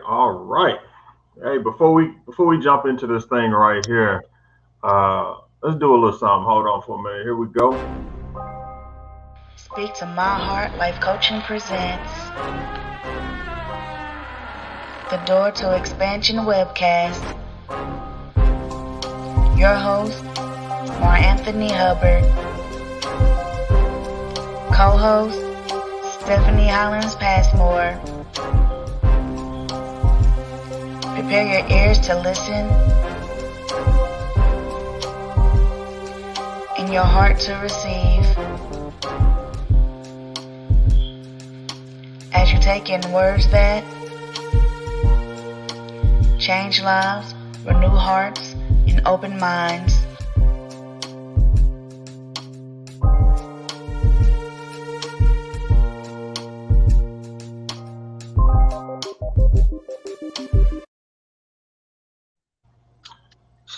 all right. Hey, before we jump into this thing right here, let's do a little something. Hold on for a minute. Here we go. Speak to My Heart Life Coaching presents the Door to Expansion webcast. Your host, Mar Anthony Hubbard. Co-host, Stephanie Hollins Passmore. Prepare your ears to listen and your heart to receive. As you take in words that change lives, renew hearts, and open minds.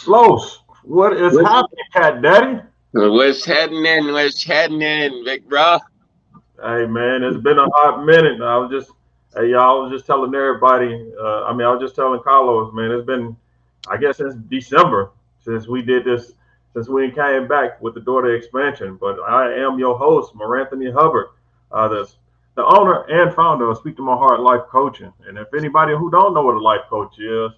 Los, what is happening, Cat Daddy? What's happening? What's happening, big bro? Hey man, it's been a hot minute. I was just telling everybody. I was just telling Carlos, man, it's been, I guess, since December since we did this, since we came back with the Door to Expansion. But I am your host, Mar Anthony Hubbard, the owner and founder of Speak to My Heart Life Coaching. And if anybody who don't know what a life coach is,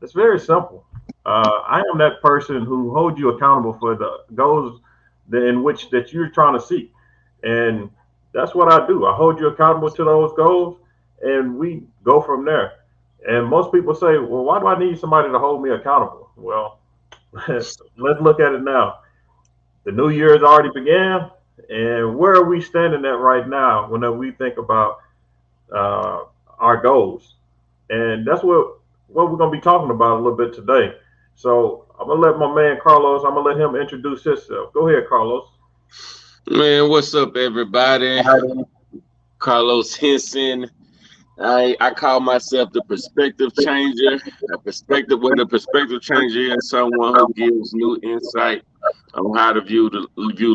it's very simple. I am that person who holds you accountable for the goals in which that you're trying to seek, and that's what I do. I hold you accountable to those goals, and we go from there. And most people say, "Well, why do I need somebody to hold me accountable?" Well, let's look at it now. The new year has already began, and where are we standing at right now whenever we think about our goals? And that's what we're going to be talking about a little bit today. So I'm going to let my man Carlos, I'm going to let him introduce himself. Go ahead, Carlos. Man, what's up, everybody? Carlos Henson. I call myself the perspective changer. The perspective changer is someone who gives new insight on how to view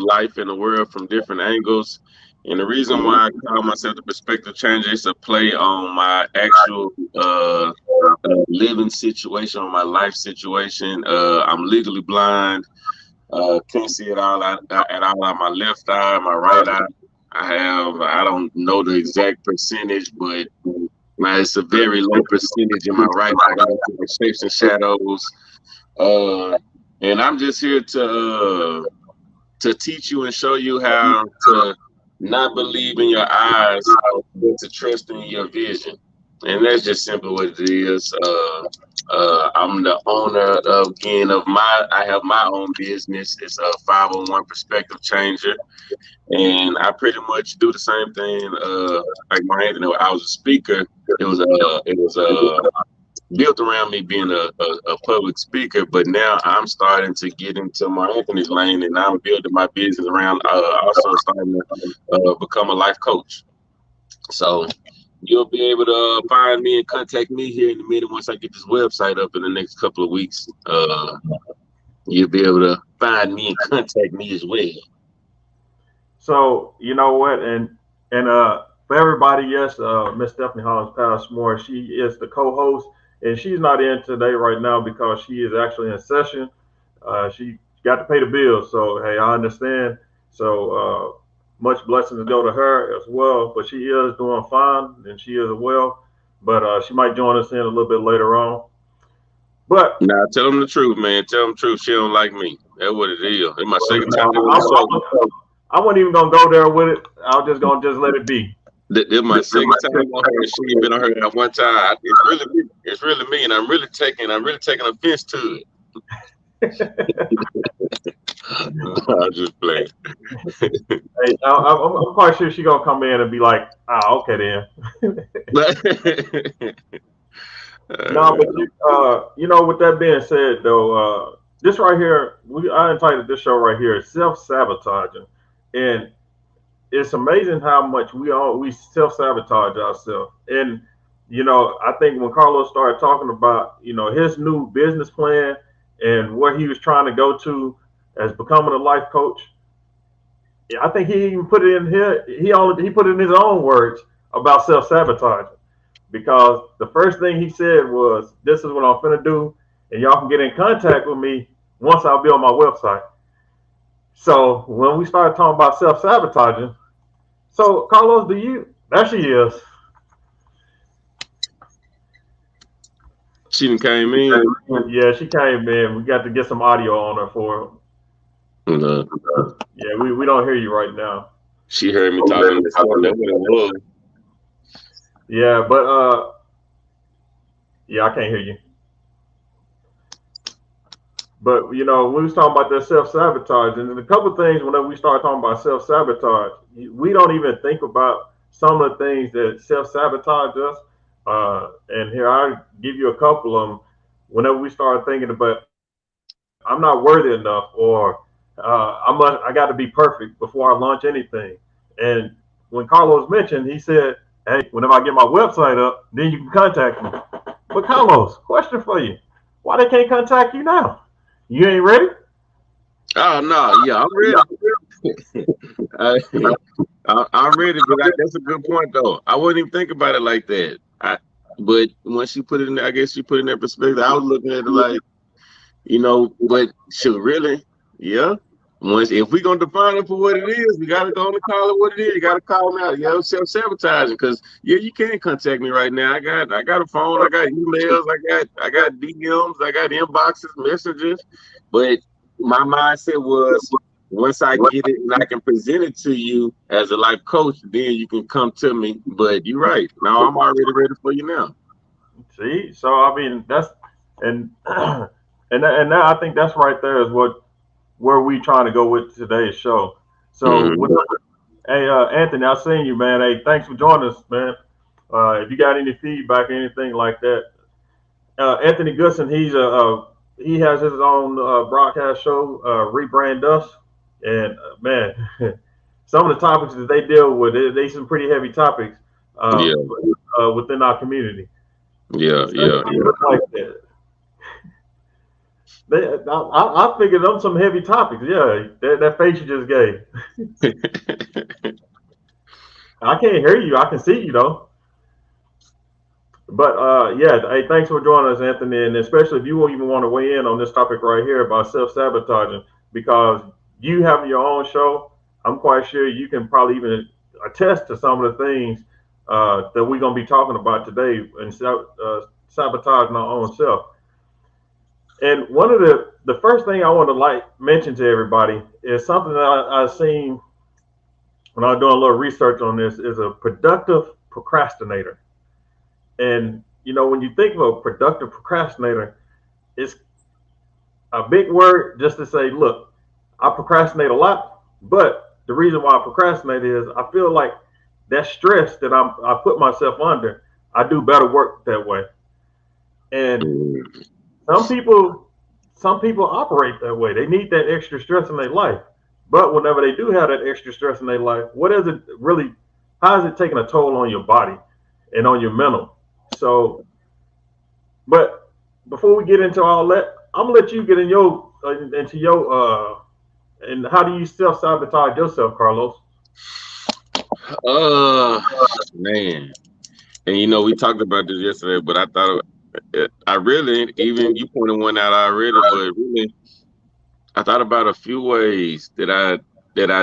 life in the world from different angles. And the reason why I call myself the perspective changer is a play on my actual living situation, on my life situation. I'm legally blind. Can't see at all on my left eye, my right eye. I don't know the exact percentage, but it's a very low percentage in my right eye, shapes and shadows. And I'm just here to teach you and show you how to not believe in your eyes, but to trust in your vision. And that's just simply what it is. I'm the owner I have my own business. It's a 501 Perspective Changer. And I pretty much do the same thing. Like Mar Anthony, I was a speaker. It was built around me being a public speaker, but now I'm starting to get into Mar Anthony's lane, and I'm building my business around also starting to become a life coach. So you'll be able to find me and contact me here in a minute once I get this website up in the next couple of weeks. You'll be able to find me and contact me as well. So you know what, and for everybody, yes, Miss Stephanie Hollins Passmore, she is the co-host, and she's not in today right now because she is actually in session. She got to pay the bills, so hey, I understand. So much blessings go to her as well, but she is doing fine, and she is well. But she might join us in a little bit later on. But now, tell them the truth, man. Tell them the truth. She don't like me. That's what it is. It's my second time. I wasn't even gonna go there with it. I was just gonna let it be. This is my second time on her. She ain't been on her at one time. It's really me, and I'm really taking offense to it. I'll just play. Hey, I'm quite sure she's gonna come in and be like, okay then. No, but you know, with that being said, though, this right here, I entitled this show right here, self-sabotaging, and it's amazing how much we self-sabotage ourselves. And you know, I think when Carlos started talking about, you know, his new business plan and where he was trying to go to as becoming a life coach, I think he even put it in here. He put it in his own words about self-sabotaging. because the first thing he said was, "This is what I'm finna do, and y'all can get in contact with me once I build my website." So when we started talking about self sabotaging, so Carlos, do you? There she is. She done came in. Yeah, she came in. We got to get some audio on her for. Look, Yeah, we don't hear you right now. she heard me talking to stuff. That's what it was. Yeah, but yeah, I can't hear you. But you know, we was talking about that self sabotage, and a couple of things. Whenever we start talking about self sabotage, we don't even think about some of the things that self sabotage us. And here I give you a couple of them. Whenever we start thinking about, I'm not worthy enough, or I got to be perfect before I launch anything. And when Carlos mentioned, he said, "Hey, whenever I get my website up, then you can contact me." But Carlos, question for you: why they can't contact you now? You ain't ready? Oh no, yeah, I'm ready. I, I'm ready, but that's a good point though. I wouldn't even think about it like that. But when she put it in, I guess she put it in that perspective. I was looking at it like, but she really, yeah. Once if we gonna define it for what it is, we gotta go on and call it what it is. You gotta call me out. Self sabotaging. Because yeah, you can contact me right now. I got a phone. I got emails. I got DMs. I got inboxes, messages. But my mindset was once I get it and I can present it to you as a life coach, then you can come to me. But you're right. Now I'm already ready for you now. See, so I mean that's and and I think that's right there is what where we trying to go with today's show. So, Hmm. hey Anthony, I seen you, man. Hey, thanks for joining us, man. If you got any feedback or anything like that, Anthony Goodson, he has his own broadcast show, Rebrand Us, and man, some of the topics that they deal with, they some pretty heavy topics uh, Yeah, within our community. yeah, yeah, Like that. I figured them some heavy topics. Yeah, that face you just gave. yeah. I can't hear you. I can see you though. But yeah, hey, thanks for joining us, Anthony, and especially if you won't even want to weigh in on this topic right here about self sabotaging, because you have your own show. I'm quite sure you can probably even attest to some of the things that we're gonna be talking about today and sabotaging our own self. And one of the first thing I want to mention to everybody is something that I seen when I was doing a little research on this is a productive procrastinator. And you know, when you think of a productive procrastinator, it's a big word just to say, look, I procrastinate a lot, but the reason why I procrastinate is I feel like that stress that I put myself under, I do better work that way. And some people some people operate that way. They need that extra stress in their life. But whenever they do have that extra stress in their life, what is it really how is it taking a toll on your body and on your mental? So but before we get into all that, I'm gonna let you get into your and how do you self sabotage yourself, Carlos? Uh, man. And we talked about this yesterday, but I thought I really even you pointed one out already, but really I thought about a few ways that I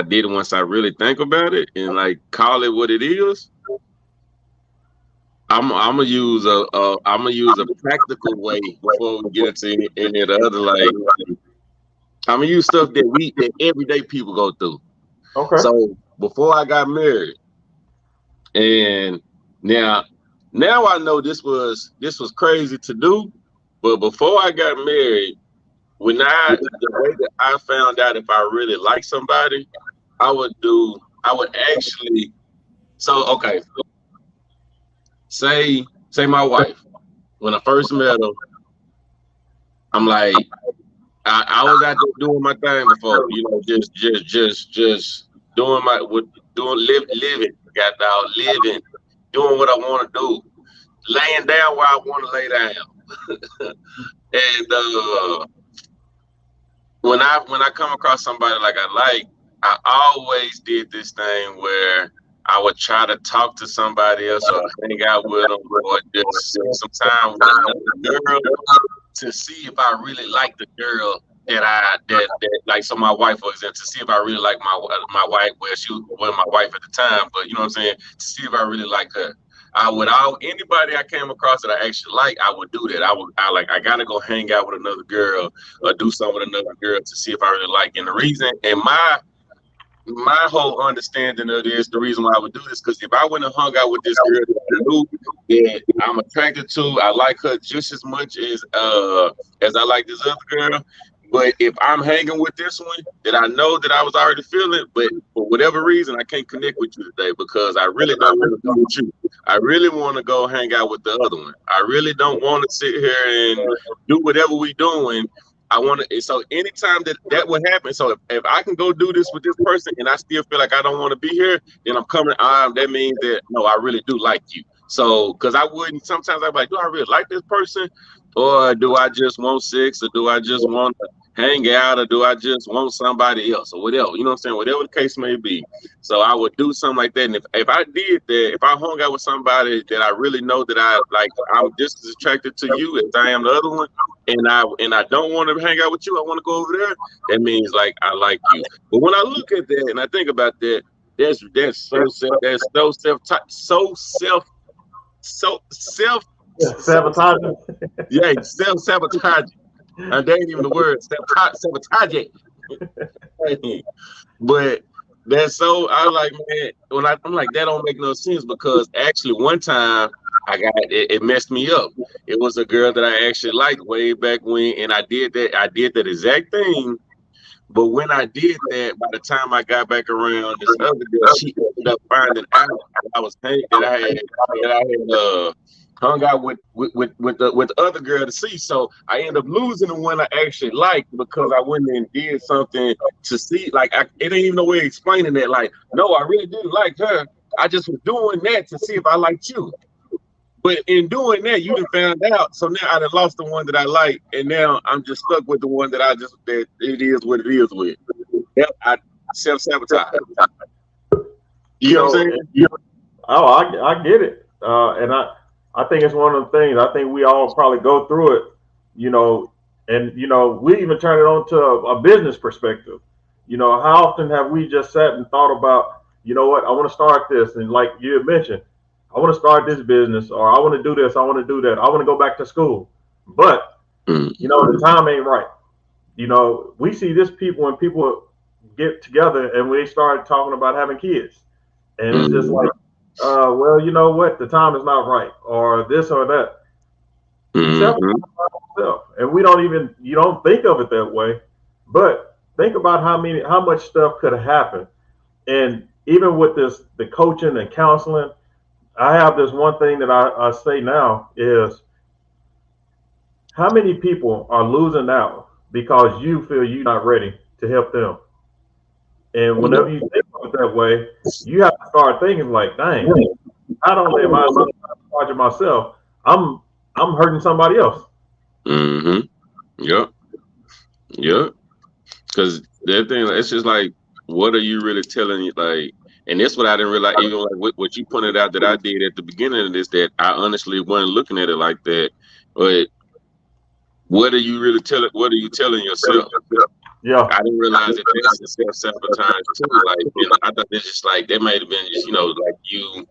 did once I really think about it and like call it what it is. I'm gonna use a practical way before we get into any of the other like I'm gonna use stuff that everyday people go through. Okay. So before I got married, and now now I know this was crazy to do, but before I got married, the way that I found out if I really like somebody, I would actually okay, say my wife. When I first met her, I'm like I was out there doing my thing before, just doing my what doing living, got dog living, doing what I want to do, laying down where I want to lay down. And when I come across somebody like I always did this thing where I would try to talk to somebody else or hang out with them or just spend some time with another girl to see if I really like the girl that like, so my wife, for example, to see if I really like my wife. Well, she was my wife at the time, but you know what I'm saying, to see if I really like her. I would anybody I came across that I actually like, I would do that. I gotta go hang out with another girl or do something with another girl to see if I really like. And the reason, and my whole understanding of this, the reason why I would do this, because if I went and hung out with this girl that I knew that I'm attracted to, I like her just as much as I like this other girl. But if I'm hanging with this one that I know that I was already feeling, but for whatever reason I can't connect with you today because I really don't want to go with you. I really want to go hang out with the other one. I really don't want to sit here and do whatever we doing. I want to. So anytime that would happen, so if I can go do this with this person and I still feel like I don't want to be here, then I'm coming. That means that no, I really do like you. So because I wouldn't. Sometimes I'm like, do I really like this person, or do I just want sex, or do I just want to hang out, or do I just want somebody else, or whatever? You know what I'm saying? Whatever the case may be. So I would do something like that. And if I did that, if I hung out with somebody that I really know that I like, I'm just as attracted to you as I am the other one, and I don't want to hang out with you, I want to go over there, that means like I like you. But when I look at that and I think about that, that's so self Sabotaging. yeah, self-sabotage. And that ain't even the word, sabotage. But that's so, I was like, man, I'm like, that don't make no sense, because actually one time it messed me up. It was a girl that I actually liked way back when, and I did that exact thing. But when I did that, by the time I got back around, this other girl, she ended up finding out that I had hung out with the other girl to see. So I ended up losing the one I actually liked because I went and did something to see. Like, it ain't even no way of explaining that. Like, no, I really didn't like her. I just was doing that to see if I liked you. But in doing that, you done found out. So now I done lost the one that I like, and now I'm just stuck with the one that that it is what it is with. Yep, I self-sabotage. You know what I'm saying? Oh, I get it, and I think it's one of the things. I think we all probably go through it, you know, and we even turn it on to a business perspective. How often have we just sat and thought about, what, I want to start this, and like you had mentioned, I want to start this business, or I want to do this, I want to do that, I want to go back to school, but the time ain't right. We see this people when people get together and we start talking about having kids, and it's just like, well, you know what, the time is not right, or this or that. And we don't even, you don't think of it that way, but think about how much stuff could have happened. And even with the coaching and counseling, I have this one thing that I say now is, how many people are losing out because you feel you're not ready to help them? And whenever you think of it that way, you have to start thinking like, dang, not only am I charging myself, I'm hurting somebody else. Yep. Because that thing, it's just like, what are you really telling you? Like, and that's what I didn't realize, even like what you pointed out that I did at the beginning of this, that I honestly wasn't looking at it like that. But what are you really telling? What are you telling yourself? Yeah. I didn't realize that that's a self-sabotage too. Like, I thought it's just like, that might have been just, like you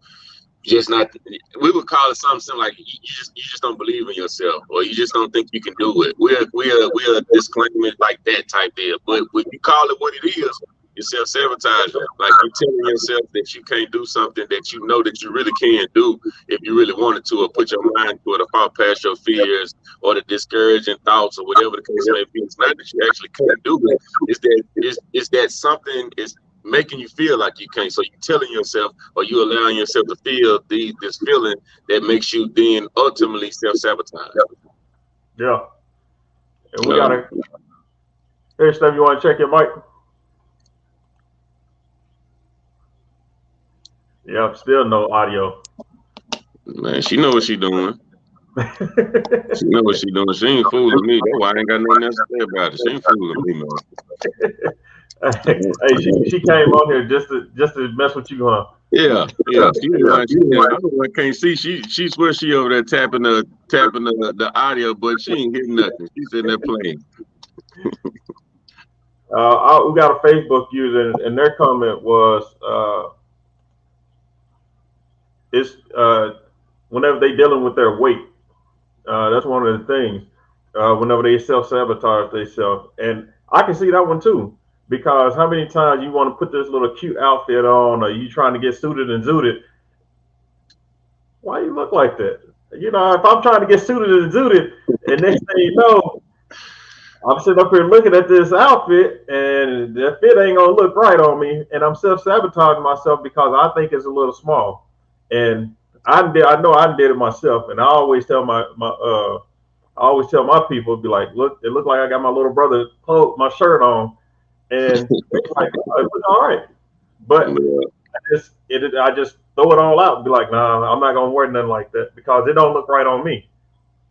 just not, we would call it something like you just don't believe in yourself, or you just don't think you can do it. We're a disclaimer like that type deal. But when you call it what it is, it's self-sabotage. Like, you're telling yourself that you can't do something that you know that you really can do if you really wanted to, or put your mind to it, or fall past your fears or the discouraging thoughts, or whatever the case may be. It's not that you actually can't do it. It's that something is making you feel like you can't. So you're telling yourself, or you allowing yourself to feel this feeling that makes you then ultimately self-sabotage. Yeah. And we gotta. Hey, Steph, you want to check your mic? Yeah, still no audio. Man, she know what she doing. She know what she doing. She ain't fooling me. That's why I ain't got nothing else to say about it. She ain't fooling me, man. Hey, she came on here just to mess with you, huh? Yeah, yeah. She the one. I'm the one can't see. She swears she over there tapping the audio, but she ain't hitting nothing. She's sitting there playing. We got a Facebook user, and their comment was, it's whenever they dealing with their weight, that's one of the things. Whenever they self sabotage themselves, and I can see that one too. Because how many times you want to put this little cute outfit on, or you trying to get suited and zooted? Why you look like that? You know, if I'm trying to get suited and zooted, and next thing you know, I'm sitting up here looking at this outfit, and the fit ain't gonna look right on me, and I'm self sabotaging myself because I think it's a little small, and I know I did it myself, and I always tell I always tell my people, be like, look, it looked like I got my little brother my shirt on, and it's like, oh, it looks all right, but I just throw it all out and be like, nah, I'm not gonna wear nothing like that because it don't look right on me.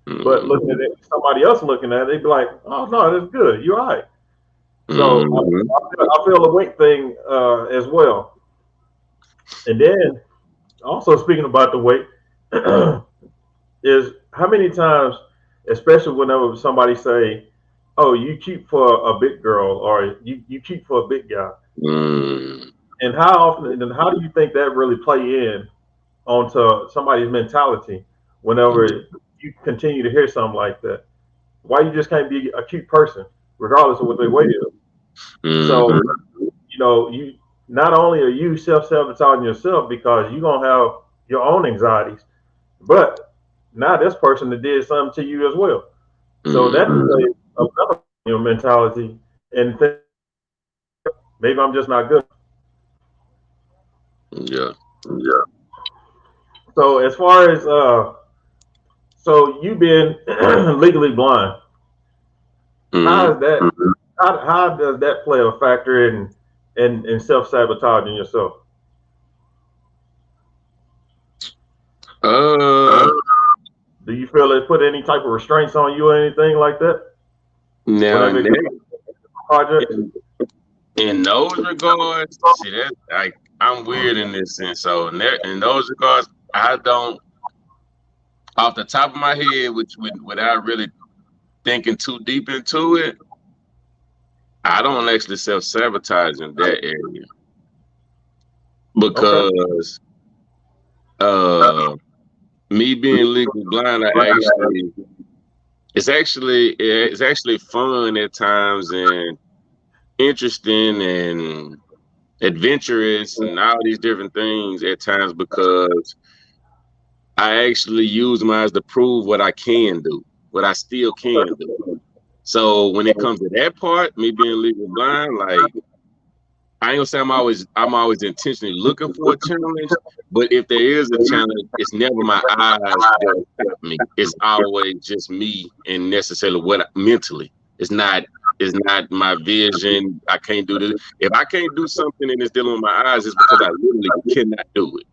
But looking at it, somebody else looking at it, they'd be like, "Oh no, that's good. You're all right." So I feel the weight thing as well. And then also speaking about the weight, is how many times, especially whenever somebody say, "Oh, you cute for a big girl," or "You cute for a big guy," and how often and how do you think that really play in onto somebody's mentality whenever you continue to hear something like that? Why you just can't be a cute person, regardless of what their weight is? So, you know, you not only are you self sabotaging yourself because you're gonna have your own anxieties, but now this person that did something to you as well. So that's another your mentality and think, maybe I'm just not good. Yeah. So as far as so you being legally blind, how is that? How does that play a factor in self sabotaging yourself? Do you feel it put any type of restraints on you or anything like that? Now Whenever it comes to projects? in those regards, see that like I'm weird in this sense. So in those regards, I don't off the top of my head, without really thinking too deep into it, I don't actually self sabotage in that area Okay. because me being legally blind, it's actually fun at times and interesting and adventurous and all these different things at times because I actually use my eyes to prove what I can do, what I still can do. So when it comes to that part, me being legally blind, like I ain't gonna say I'm always intentionally looking for a challenge, but if there is a challenge, it's never my eyes that stop me. It's always just me and necessarily mentally. It's not my vision. I can't do this. If I can't do something and it's dealing with my eyes, it's because I literally cannot do it.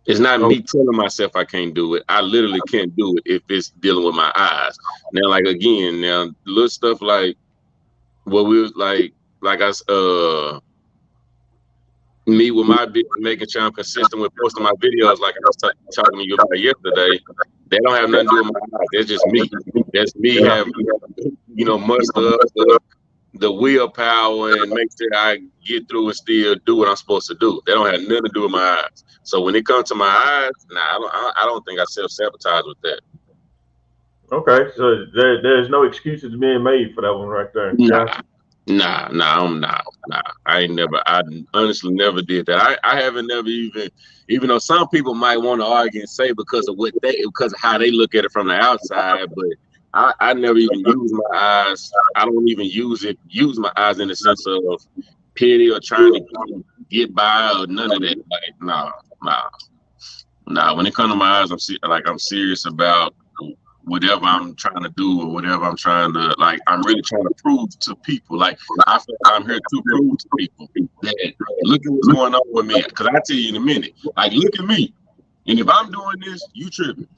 It's not me telling myself I can't do it. I literally can't do it if it's dealing with my eyes. Now, like again, little stuff like what we was like us me with my making sure I'm consistent with posting my videos like I was talking to you about yesterday. They don't have nothing to do with my eyes. That's just me. That's me having muster up the willpower and make sure I get through and still do what I'm supposed to do. They don't have nothing to do with my eyes. So when it comes to my eyes, I don't think I self-sabotage with that. Okay, so there's no excuses being made for that one right there. Nah, nah. I honestly never did that. I haven't never even though some people might want to argue and say because of how they look at it from the outside, but I never even use my eyes. I don't even use my eyes in the sense of pity or trying to get by or none of that. Like, nah. When it comes to my eyes, I'm serious about whatever I'm trying to do or whatever I'm trying to I'm really trying to prove to people. Like I feel like I'm here to prove to people that look at what's going on with me. Because I tell you in a minute, like look at me, and if I'm doing this, you tripping.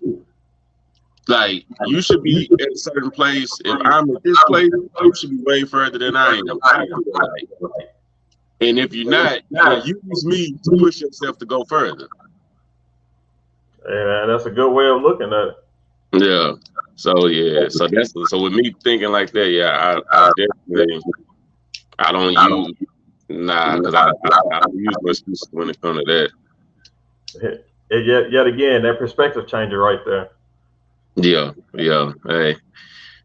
Like you should be at a certain place. If I'm at this place, you should be way further than I am. I feel like. And if you're not, then use me to push yourself to go further. And that's a good way of looking at it. Yeah. So yeah. So with me thinking like that, yeah, I definitely I don't use because I don't use no excuses when it comes to that. And yet again, that perspective changer right there. Yeah. Hey,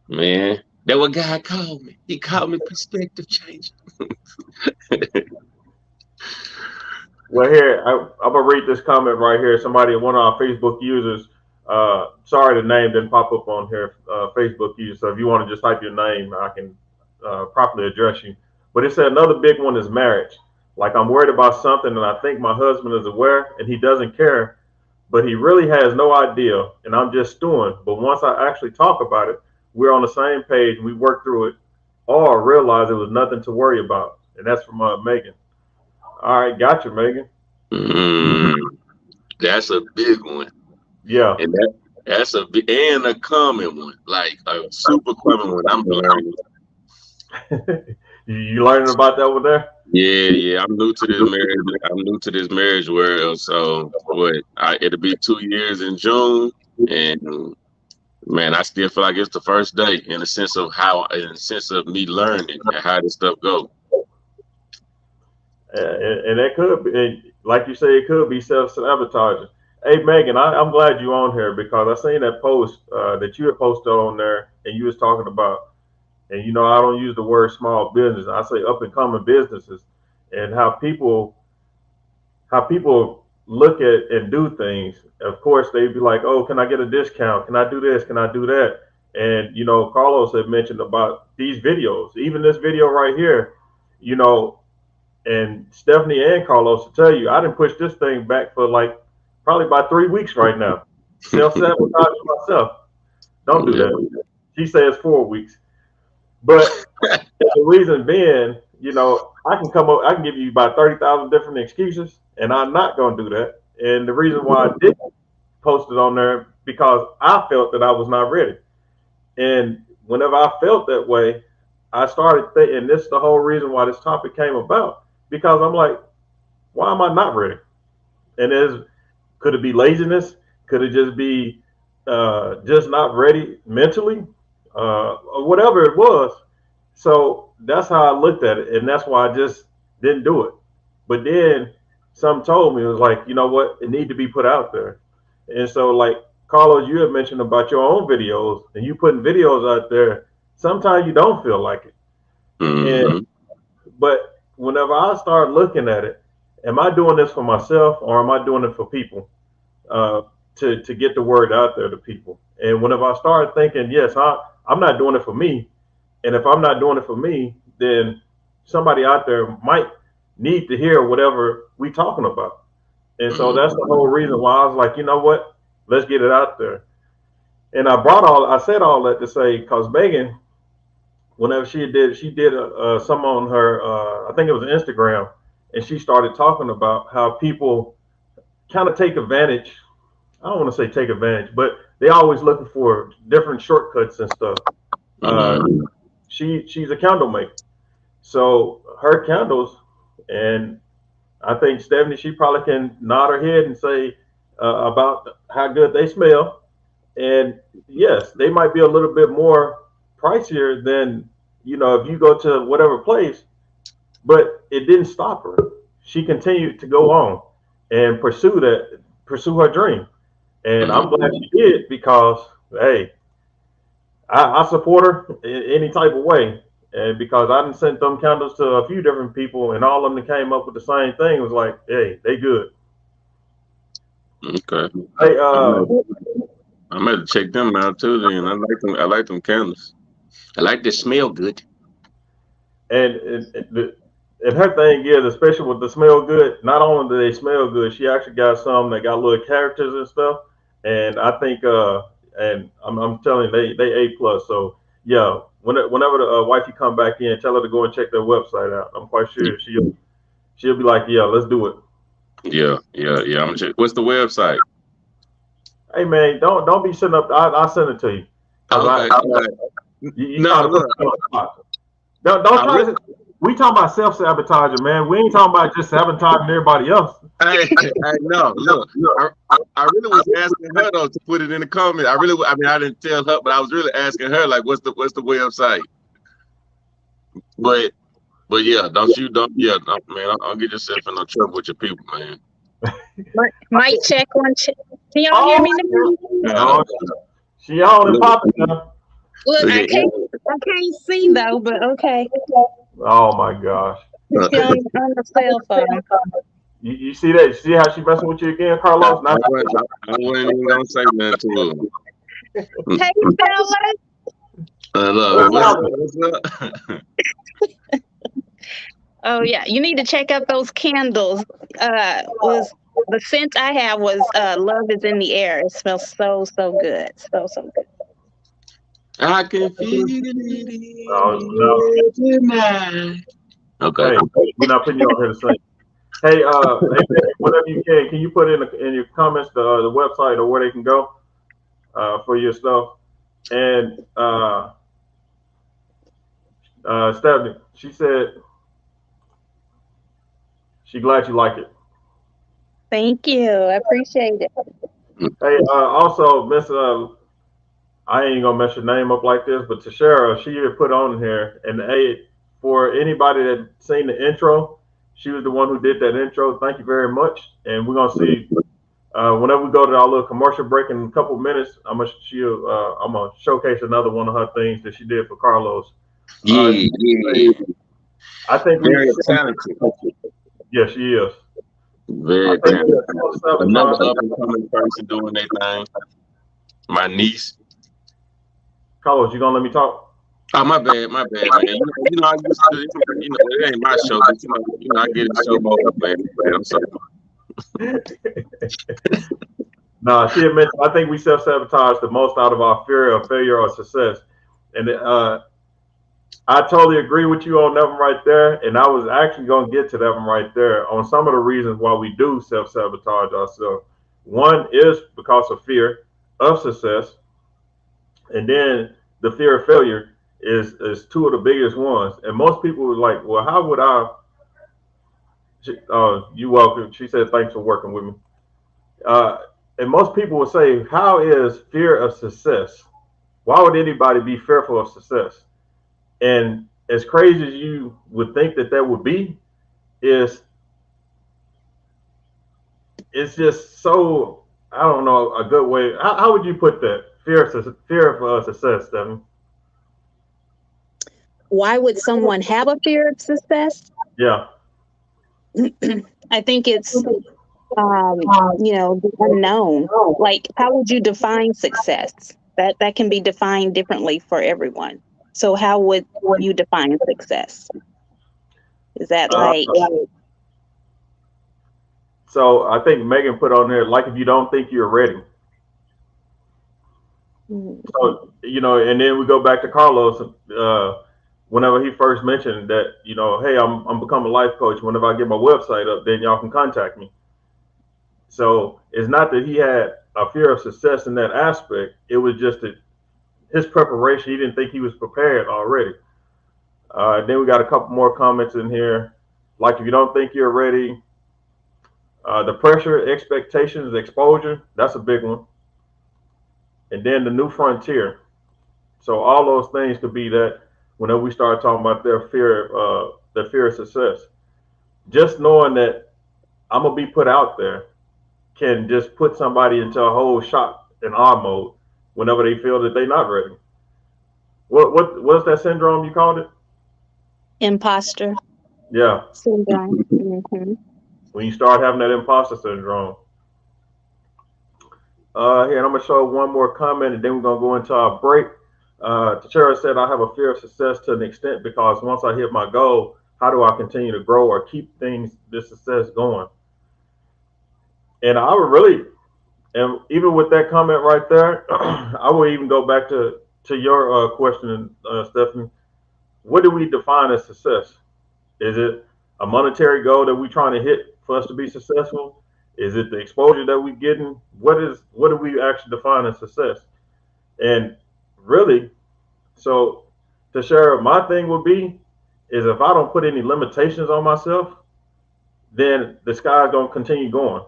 man. That what God called me. He called me perspective changer. Well, here I'm gonna read this comment right here. Somebody, one of our Facebook users. Sorry, the name didn't pop up on here. Facebook user. So if you want to just type your name, I can properly address you. But it said another big one is marriage. Like I'm worried about something, and I think my husband is aware, and he doesn't care, but he really has no idea, and I'm just stewing. But once I actually talk about it, we're on the same page. We work through it, or realize it was nothing to worry about. And that's from Megan. All right, gotcha, Megan. Mm, that's a big one. Yeah. And that's a common one, like a super common one. I'm learning. You learning about that over there? Yeah. I'm new to this marriage. I'm new to this marriage world. So it'll be 2 years in June, and man, I still feel like it's the first day in the sense of me learning and how this stuff goes. And that could be, like you say, it could be self-sabotaging. Hey, Megan, I'm glad you're on here because I seen that post that you had posted on there, and you was talking about, and I don't use the word small business. I say up and coming businesses, and how people look at and do things. Of course, they'd be like, "Oh, can I get a discount? Can I do this? Can I do that?" And Carlos had mentioned about these videos, even this video right here. You know, and Stephanie and Carlos to tell you, I didn't push this thing back for like probably about 3 weeks right now. Self-sabotage myself. Don't do that. She says 4 weeks. But the reason being, I can give you about 30,000 different excuses, and I'm not going to do that. And the reason why I didn't post it on there because I felt that I was not ready. And whenever I felt that way, I started thinking, and this is the whole reason why this topic came about, because I'm like, why am I not ready? And could it be laziness? Could it just be just not ready mentally? Or whatever it was. So that's how I looked at it. And that's why I just didn't do it. But then some told me, it was like, you know what? It need to be put out there. And so like Carlos, you had mentioned about your own videos and you putting videos out there. Sometimes you don't feel like it. And but whenever I start looking at it, am I doing this for myself or am I doing it for people to get the word out there to people? And whenever I started thinking, yes, I'm not doing it for me, and if I'm not doing it for me, then somebody out there might need to hear whatever we talking about. And so that's the whole reason why I was like, you know what, let's get it out there. And I said all that to say because Megan, whenever she did some on her, I think it was Instagram, and she started talking about how people kind of take advantage. I don't want to say take advantage, but they always looking for different shortcuts and stuff. She's a candle maker, so her candles, and I think Stephanie, she probably can nod her head and say about how good they smell. And yes, they might be a little bit more pricier than if you go to whatever place, but it didn't stop her. She continued to go on and pursue her dream. And I'm glad she did because hey, I support her in any type of way. And because I done sent them candles to a few different people, and all of them came up with the same thing. It was like, hey, they good. Okay. Hey, I'm gonna check them out too. Then I like them. I like them candles. I like they smell good. And her thing is, especially with the smell good, not only do they smell good, she actually got some that got little characters and stuff. And I think, and I'm telling you, they A+. So yeah, whenever the wifey come back in, tell her to go and check their website out. I'm quite sure she'll be like, yeah, let's do it. Yeah. I'm gonna check. What's the website? Hey man, don't be sitting up. I'll send it to you because Okay. you No, trying to put look, me on the spot. Don't I try really, to. We talking about self-sabotaging, man. We ain't talking about just sabotaging everybody else. no, look, I really was asking her though to put it in the comment. I mean, I didn't tell her, but I was really asking her like, what's the website? But yeah, yeah, no, man, I'll get yourself in no trouble with your people, man. Mic check one check. Can y'all hear Oh, me now? Uh, oh, she on and look, popping now. Look, look I can't see though, but okay. Oh my gosh. You see at, on the cell phone. You see that? See how she messing with you again, Carlos? Not I wasn't even gonna say nothing to her. Hey Bella. Look, what's up? what's up? Oh yeah, you need to check out those candles. Was the scent I have was Love is in the Air. It smells so good. So good. I can feel it Oh no. in the air tonight. Okay. Hey, we're not putting you on here to sing. Hey, whatever you can you put in your comments the website or where they can go for your stuff? And Stephanie, she said she glad you like it. Thank you. I appreciate it. Hey, also Miss I ain't gonna mess your name up like this, but Tashara, she had put on here, and hey, for anybody that seen the intro, she was the one who did that intro. Thank you very much, and we're gonna see whenever we go to our little commercial break in a couple minutes. I'm gonna showcase another one of her things that she did for Carlos. Yeah. I think we, Very talented. yeah, she is. I Very think we talented. are Another self-sabotaging. up and coming person doing their thing. My niece. Carlos, you gonna let me talk? Oh, my bad, man. I used to, it ain't my show, but I get a show more up, man. I'm sorry. No, she had mentioned. I think we self-sabotage the most out of our fear of failure or success, and I totally agree with you on that one right there. And I was actually going to get to that one right there on some of the reasons why we do self-sabotage ourselves. One is because of fear of success, and then the fear of failure is two of the biggest ones. And most people were like, "Well, how would I?" You welcome. She said, "Thanks for working with me." Uh, and most people will say, "How is fear of success? Why would anybody be fearful of success?" And as crazy as you would think that would be, is it's just so I don't know a good way. How would you put that? Fear of success, Stephanie. Why would someone have a fear of success? Yeah. I think it's the unknown. Like, how would you define success? That can be defined differently for everyone. So how would you define success? Is that Uh, like so I think Megan put on there like if you don't think you're ready. So and then we go back to Carlos. Whenever he first mentioned that, hey, I'm becoming a life coach. Whenever I get my website up, then y'all can contact me. So it's not that he had a fear of success in that aspect. It was just that his preparation. He didn't think he was prepared already. Then we got a couple more comments in here. Like if you don't think you're ready, the pressure, expectations, exposure. That's a big one. And then the new frontier. So all those things could be that whenever we start talking about their fear of success. Just knowing that I'm gonna be put out there can just put somebody into a whole shock and awe mode whenever they feel that they're not ready. What's that syndrome you called it? imposter Yeah, syndrome? Hmm. when you start having that imposter syndrome. Here, and I'm gonna show one more comment, and then we're gonna go into our break. Tachera said, "I have a fear of success to an extent because once I hit my goal, how do I continue to grow or keep this success going?" And I would really, and even with that comment right there, I would even go back to your question, Stephanie. What do we define as success? Is it a monetary goal that we're trying to hit for us to be successful? Is it the exposure that we're getting? What do we actually define as success? And really, so to share my thing would be is if I don't put any limitations on myself, then the sky's gonna continue going,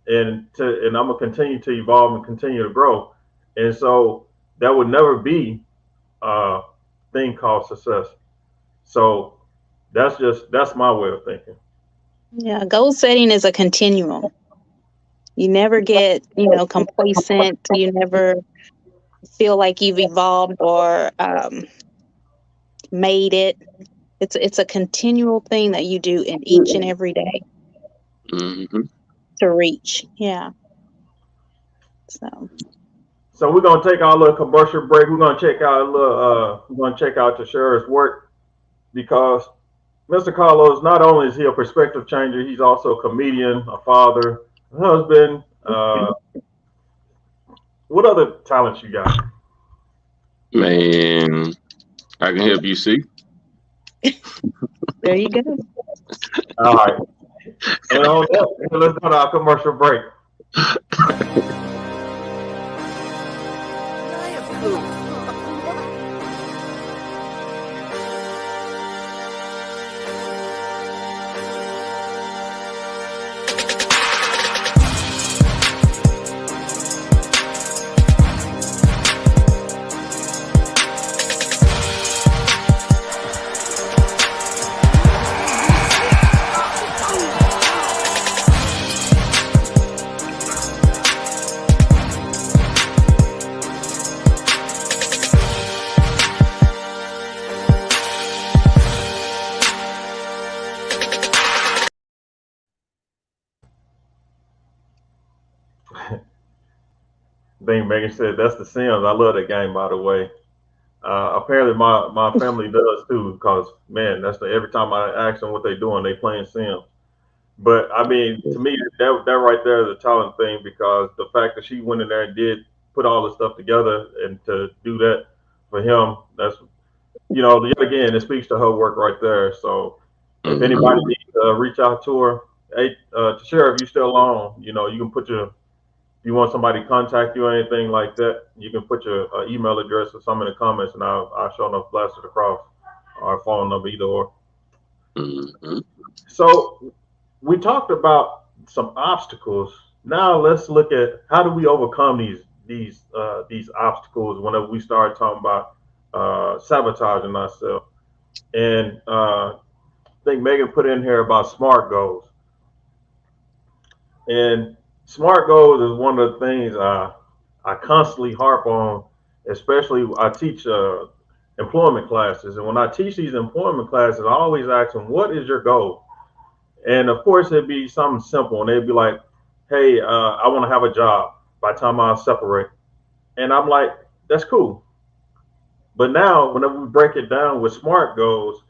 and I'm gonna continue to evolve and continue to grow, and so that would never be a thing called success. So that's my way of thinking. Yeah, goal setting is a continuum. You never get, complacent. You never feel like you've evolved or made it. It's a continual thing that you do in each and every day Mm-hmm. to reach. Yeah. So So we're gonna take our little commercial break. We're gonna check out a little. We're gonna check out Tashara's work because Mr. Carlos, not only is he a perspective changer, he's also a comedian, a father, a husband. What other talents you got? Man, I can help you see. there you go. All right. And on that, let's go to our commercial break. I think Megan said that's the Sims. I love that game, by the way. Apparently, my family does too. Because man, that's every time I ask them what they're doing, they playing Sims. But I mean, to me, that right there is a talent thing because the fact that she went in there and did put all the stuff together and to do that for him, that's yet again, it speaks to her work right there. So if anybody Mm-hmm. needs to reach out to her, hey, Sheriff, you still on? You can put your if you want somebody to contact you or anything like that, you can put your email address or some in the comments, and I'll show enough blast it across or phone number either or. Mm-hmm. So we talked about some obstacles. Now let's look at how do we overcome these obstacles whenever we start talking about sabotaging ourselves. And I think Megan put in here about SMART goals. And SMART goals is one of the things I constantly harp on, especially I teach employment classes. And when I teach these employment classes, I always ask them, what is your goal? And of course, it'd be something simple. And they'd be like, hey, I want to have a job by the time I separate. And I'm like, that's cool. But now, whenever we break it down with SMART goals,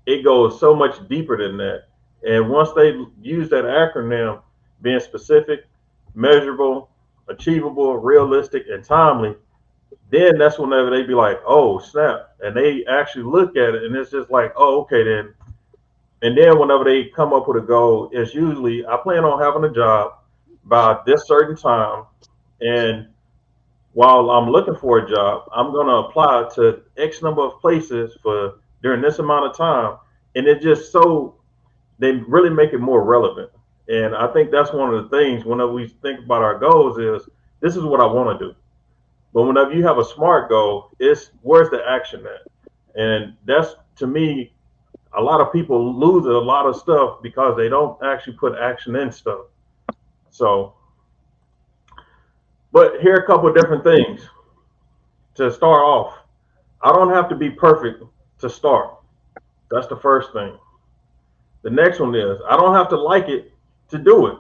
it goes so much deeper than that. And once they use that acronym, being specific, measurable, achievable, realistic, and timely, then that's whenever they be like, oh, snap. And they actually look at it and it's just like, oh, okay, then. And then whenever they come up with a goal, it's usually, I plan on having a job by this certain time. And while I'm looking for a job, I'm going to apply to X number of places for during this amount of time. And it just so they really make it more relevant. And I think that's one of the things whenever we think about our goals is this is what I want to do. But whenever you have a SMART goal, it's where's the action at? And that's to me, a lot of people lose a lot of stuff because they don't actually put action in stuff. So, but here are a couple of different things to start off. I don't have to be perfect to start. That's the first thing. The next one is I don't have to like it to do it.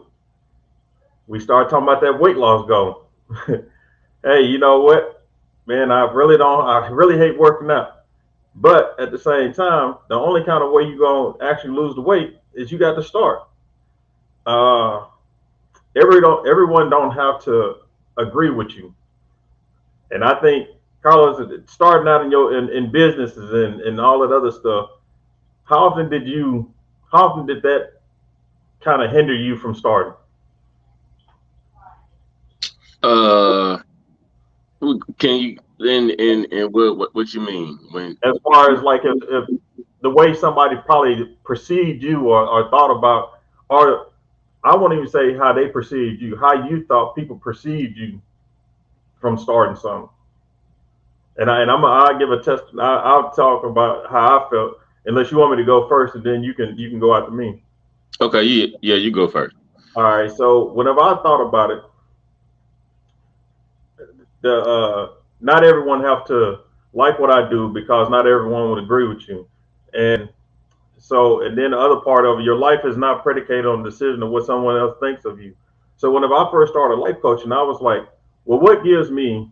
We start talking about that weight loss goal. Hey, you know what, man? I really don't. I really hate working out. But at the same time, the only kind of way you gonna actually lose the weight is you got to start. Uh, everyone don't have to agree with you, and I think Carlos, starting out in businesses and all that other stuff. How often did you? How often did that kind of hinder you from starting? Uh, can you and what you mean when? As far as like if the way somebody probably perceived you or thought about, or I won't even say how they perceived you, how you thought people perceived you from starting something. I'll give a test. I'll talk about how I felt. Unless you want me to go first, and then you can go after me. Okay, yeah, you go first. All right. So whenever I thought about it, the not everyone have to like what I do because not everyone would agree with you, and and then the other part of it, your life is not predicated on the decision of what someone else thinks of you. So whenever I first started life coaching, I was like, well, what gives me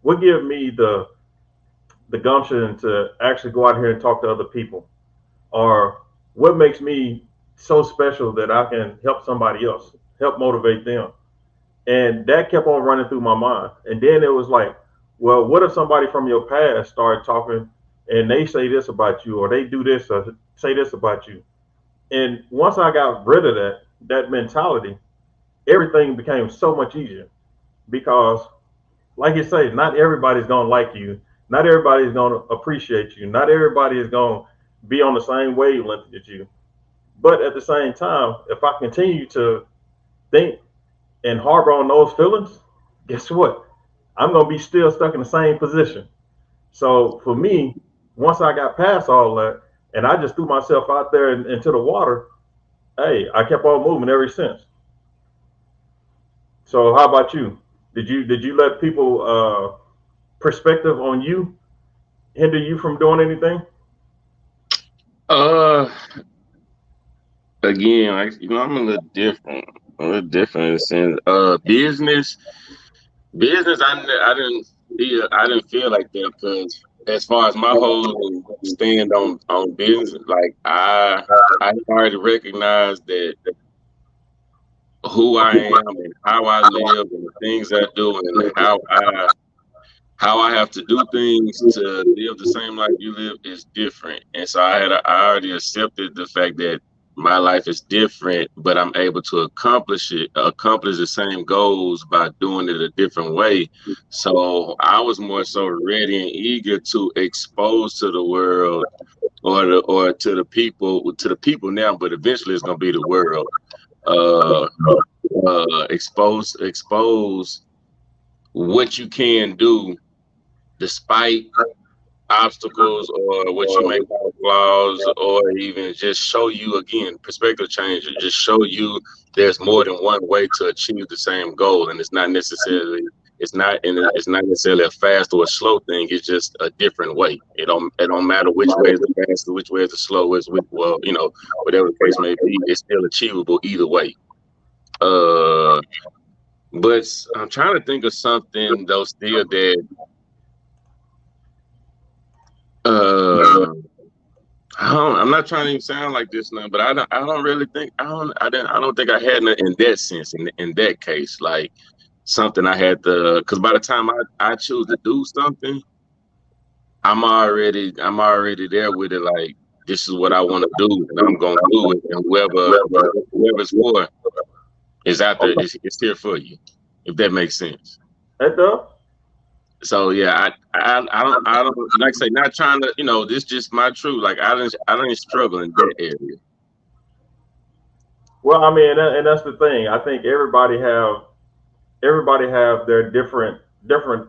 the gumption to actually go out here and talk to other people, or what makes me so special that I can help somebody else, help motivate them. And that kept on running through my mind. And then it was like, well, what if somebody from your past started talking and they say this about you, or they do this, or say this about you? And once I got rid of that mentality, everything became so much easier because, like you say, not everybody's gonna like you, not everybody's gonna appreciate you, not everybody is gonna be on the same wavelength as you. But at the same time, if I continue to think and harbor on those feelings, guess what? I'm gonna be still stuck in the same position. So for me, once I got past all that, and I just threw myself out there into the water, hey, I kept on moving ever since. So how about you? Did you let people perspective on you hinder you from doing anything? Uh, Again, like I'm a little different. A little different in the sense. Business. I didn't feel like that because as far as my whole stand on business, like I started to recognize that who I am and how I live and the things I do and how I have to do things to live the same life you live is different. And so I already accepted the fact that my life is different, but I'm able to accomplish the same goals by doing it a different way. So I was more so ready and eager to expose to the world or to the people now, but eventually it's gonna be the world. Uh, expose what you can do despite obstacles or what you may call flaws, or even just show you again perspective change and just show you there's more than one way to achieve the same goal, and it's not necessarily a fast or a slow thing. It's just a different way. It don't matter which way is the fastest, which way is the slowest. Well, whatever the case may be, it's still achievable either way. Uh, but I'm trying to think of something though still that uh I'm not trying to even sound like this now, but I don't really think I don't think I had nothing in that sense in that case, like something I had to, because by the time I choose to do something, I'm already there with it, like this is what I want to do and I'm gonna do it, and whoever's for is out there, it's here for you, if that makes sense. That does. So yeah, I don't like I say, not trying to, this just my truth. Like I didn't struggle in that area. Well, I mean, and that's the thing. I think everybody have their different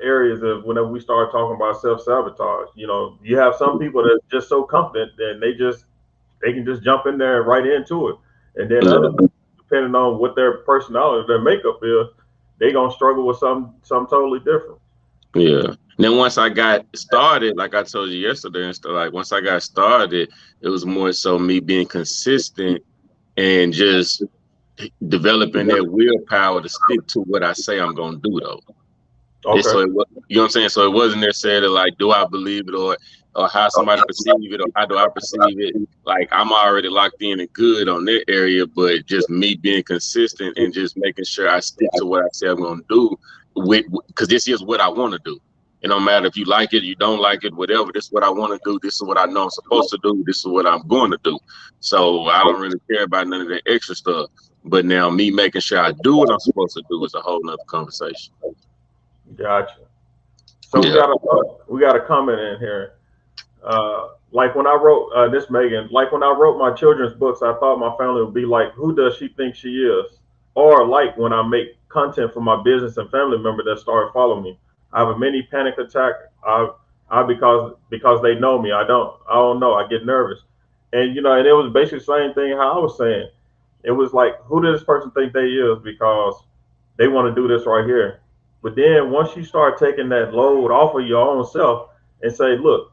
areas of whenever we start talking about self sabotage. You have some people that are just so confident and they can just jump in there right into it, and then other Yeah. people, depending on what their personality, their makeup is, they gonna struggle with something totally different. Yeah. Then once I got started, like I told you yesterday and stuff, like once I got started, it was more so me being consistent and just developing that willpower to stick to what I say I'm gonna do though. It's so Okay. you know what I'm saying? So it wasn't necessarily like, do I believe it, or how somebody perceive it, or how do I perceive it? Like I'm already locked in and good on that area, but just me being consistent and just making sure I stick to what I say I'm gonna do with, because this is what I want to do. It don't matter if you like it, you don't like it, whatever. This is what I want to do. This is what I know I'm supposed to do. This is what I'm going to do. So I don't really care about none of that extra stuff. But now me making sure I do what I'm supposed to do is a whole nother conversation. Gotcha. So Yeah. we got a comment in here. Like when I wrote this Megan, like when I wrote my children's books, I thought my family would be like, "Who does she think she is?" Or like when I make content for my business and family member that started following me, I have a mini panic attack. I because they know me. I don't know. I get nervous, and and it was basically the same thing how I was saying. It was like, who does this person think they is because they want to do this right here. But then once you start taking that load off of your own self and say, look,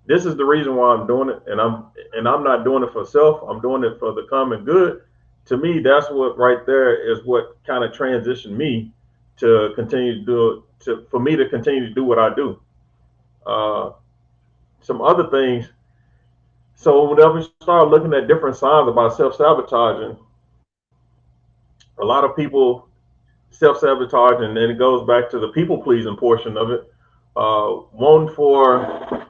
this is the reason why I'm doing it, and I'm not doing it for self. I'm doing it for the common good. To me, that's what right there is what kind of transitioned me to continue to do for me to continue to do what I do. Uh, some other things. So whenever we start looking at different signs about self-sabotaging, a lot of people self-sabotage, and then it goes back to the people-pleasing portion of it. One for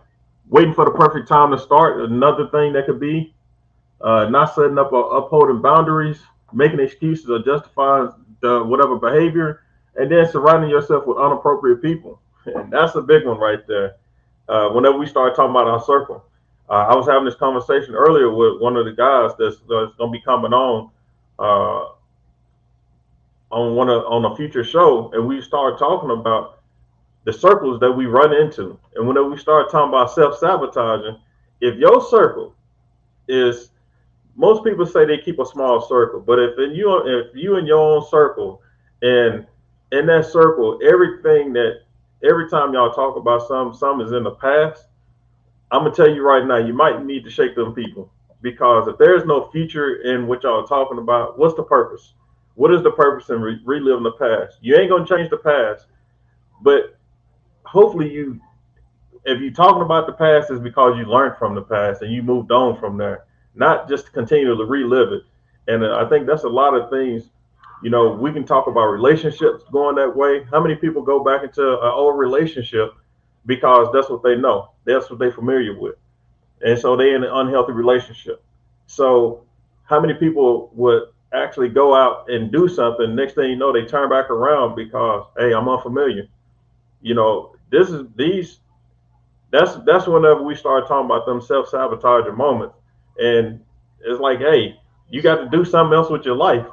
waiting for the perfect time to start. Another thing that could be not setting up or upholding boundaries, making excuses or justifying the whatever behavior, and then surrounding yourself with inappropriate people. And that's a big one right there. Whenever we start talking about our circle, I was having this conversation earlier with one of the guys that's going to be coming uh, on a future show, and we started talking about the circles that we run into. And whenever we start talking about self-sabotaging, if your circle is, most people say they keep a small circle, but if you in your own circle, and in that circle, every time y'all talk about some is in the past, I'm gonna tell you right now, you might need to shake them people, because if there's no future in what y'all are talking about, what's the purpose? What is the purpose in reliving the past? You ain't gonna change the past, but hopefully if you're talking about the past, is because you learned from the past and you moved on from there, not just to continue to relive it. And I think that's a lot of things. We can talk about relationships going that way. How many people go back into an old relationship because that's what they know, that's what they're familiar with, and so they're in an unhealthy relationship. So how many people would actually go out and do something? Next thing you know, they turn back around because, hey, I'm unfamiliar. This is these that's whenever we start talking about them self-sabotaging moments. And it's like, hey, you got to do something else with your life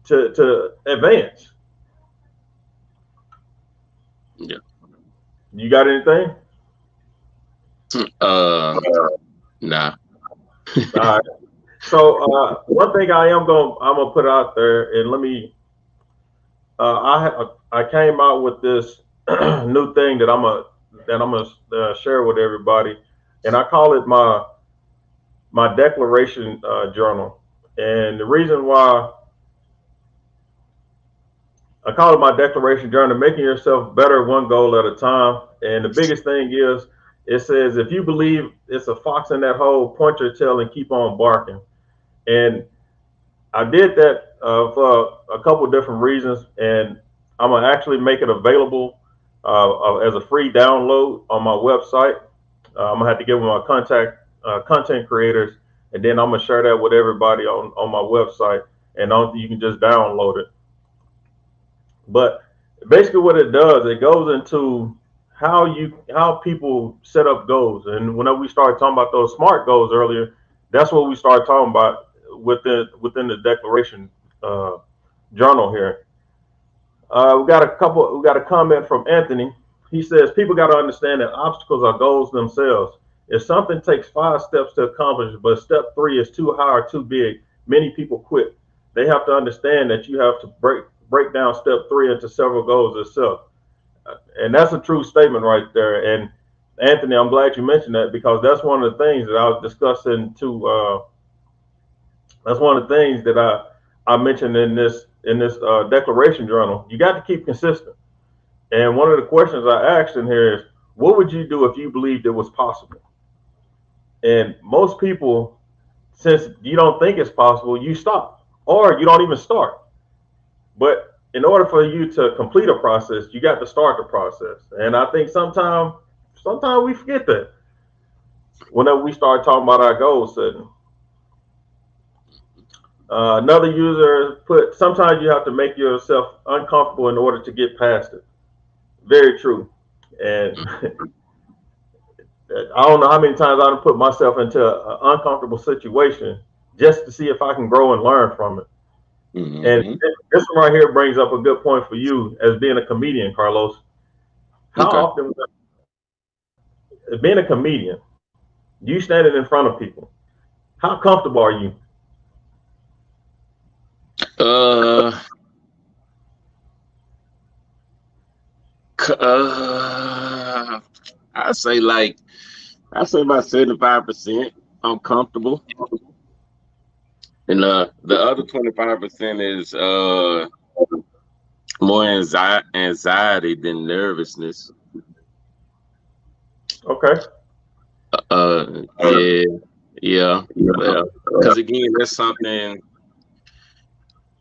to advance. Yeah. You got anything? Nah. All right. So one thing I'm gonna put out there, and let me. I came out with this new thing that I'm gonna share with everybody, and I call it my declaration journal. And the reason why I call it my declaration journal, making yourself better one goal at a time. And the biggest thing is, it says, if you believe it's a fox in that hole, point your tail and keep on barking. And I did that for a couple of different reasons, and I'm gonna actually make it available as a free download on my website. I'm gonna have to give them my content creators, and then I'm gonna share that with everybody on my website, and you can just download it. But basically, what it does, it goes into how people set up goals. And whenever we started talking about those SMART goals earlier, that's what we started talking about within the declaration uh, journal here. We got a comment from Anthony. He says people got to understand that obstacles are goals themselves. If something takes 5 steps to accomplish, but step 3 is too high or too big, many people quit. They have to understand that you have to break down step 3 into several goals itself. And that's a true statement right there. And Anthony, I'm glad you mentioned that, because that's one of the things that I was discussing too. That's one of the things that I mentioned in this declaration journal. You got to keep consistent. And one of the questions I asked in here is, what would you do if you believed it was possible? And most people, since you don't think it's possible, you stop, or you don't even start. But in order for you to complete a process, you got to start the process. And I think sometimes we forget that whenever we start talking about our goal setting. Another user put, sometimes you have to make yourself uncomfortable in order to get past it. very true. And I don't know how many times I've put myself into an uncomfortable situation just to see if I can grow and learn from it. And Mm-hmm. this one right here brings up a good point for you as being a comedian, Carlos. How Okay. often, being a comedian, you standing in front of people, how comfortable are you? Uh, uh, I say like I say about 75%. I'm comfortable, and the other 25% is more anxiety than nervousness. Okay. Yeah, yeah. Well, because again, that's something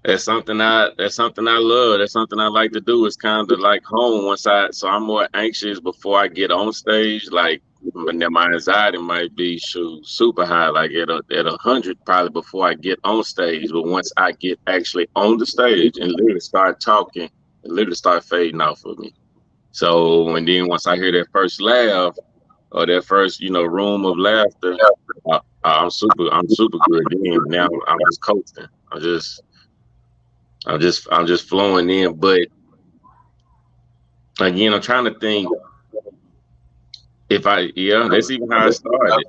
I love. That's something I like to do. It's kind of like home once so I'm more anxious before I get on stage. Like, but then my anxiety might be super high, like at 100 probably before I get on stage. But once I get actually on the stage and literally start talking, it literally start fading off of me. So, and then once I hear that first laugh or that first, room of laughter, I'm super good. Then now I'm just coasting. I'm just flowing in. But again, I'm trying to think that's even how I started.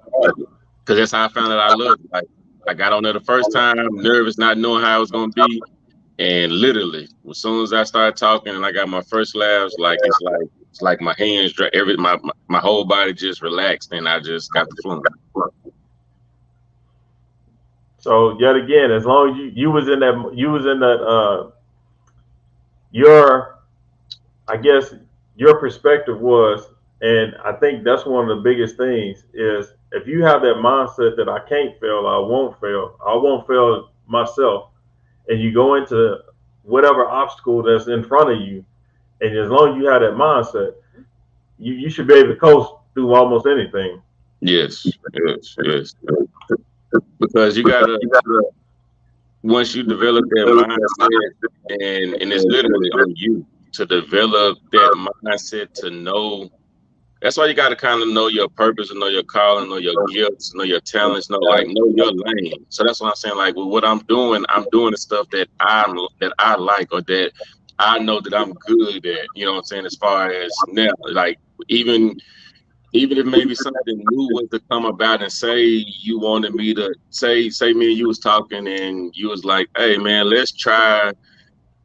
Because that's how I found out I loved it. Like I got on there the first time, nervous, not knowing how it was gonna be. And literally, as soon as I started talking and I got my first laughs, it's like my hands my whole body just relaxed and I just got the flowing. So yet again, as long as you was in that your I guess your perspective was, and I think that's one of the biggest things is if you have that mindset that I can't fail, I won't fail myself, and you go into whatever obstacle that's in front of you, and as long as you have that mindset, you should be able to coast through almost anything. Yes, yes, yes. Because you gotta once you develop that mindset and it's literally on you to develop that mindset to know. That's why you got to kind of know your purpose and know your calling, know your gifts, know your talents, know your lane. So that's what I'm saying. Like with what I'm doing the stuff that I like or that I know that I'm good at. You know what I'm saying? As far as now, like even even if maybe something new was to come about and say you wanted me to say me and you was talking and you was like, hey man,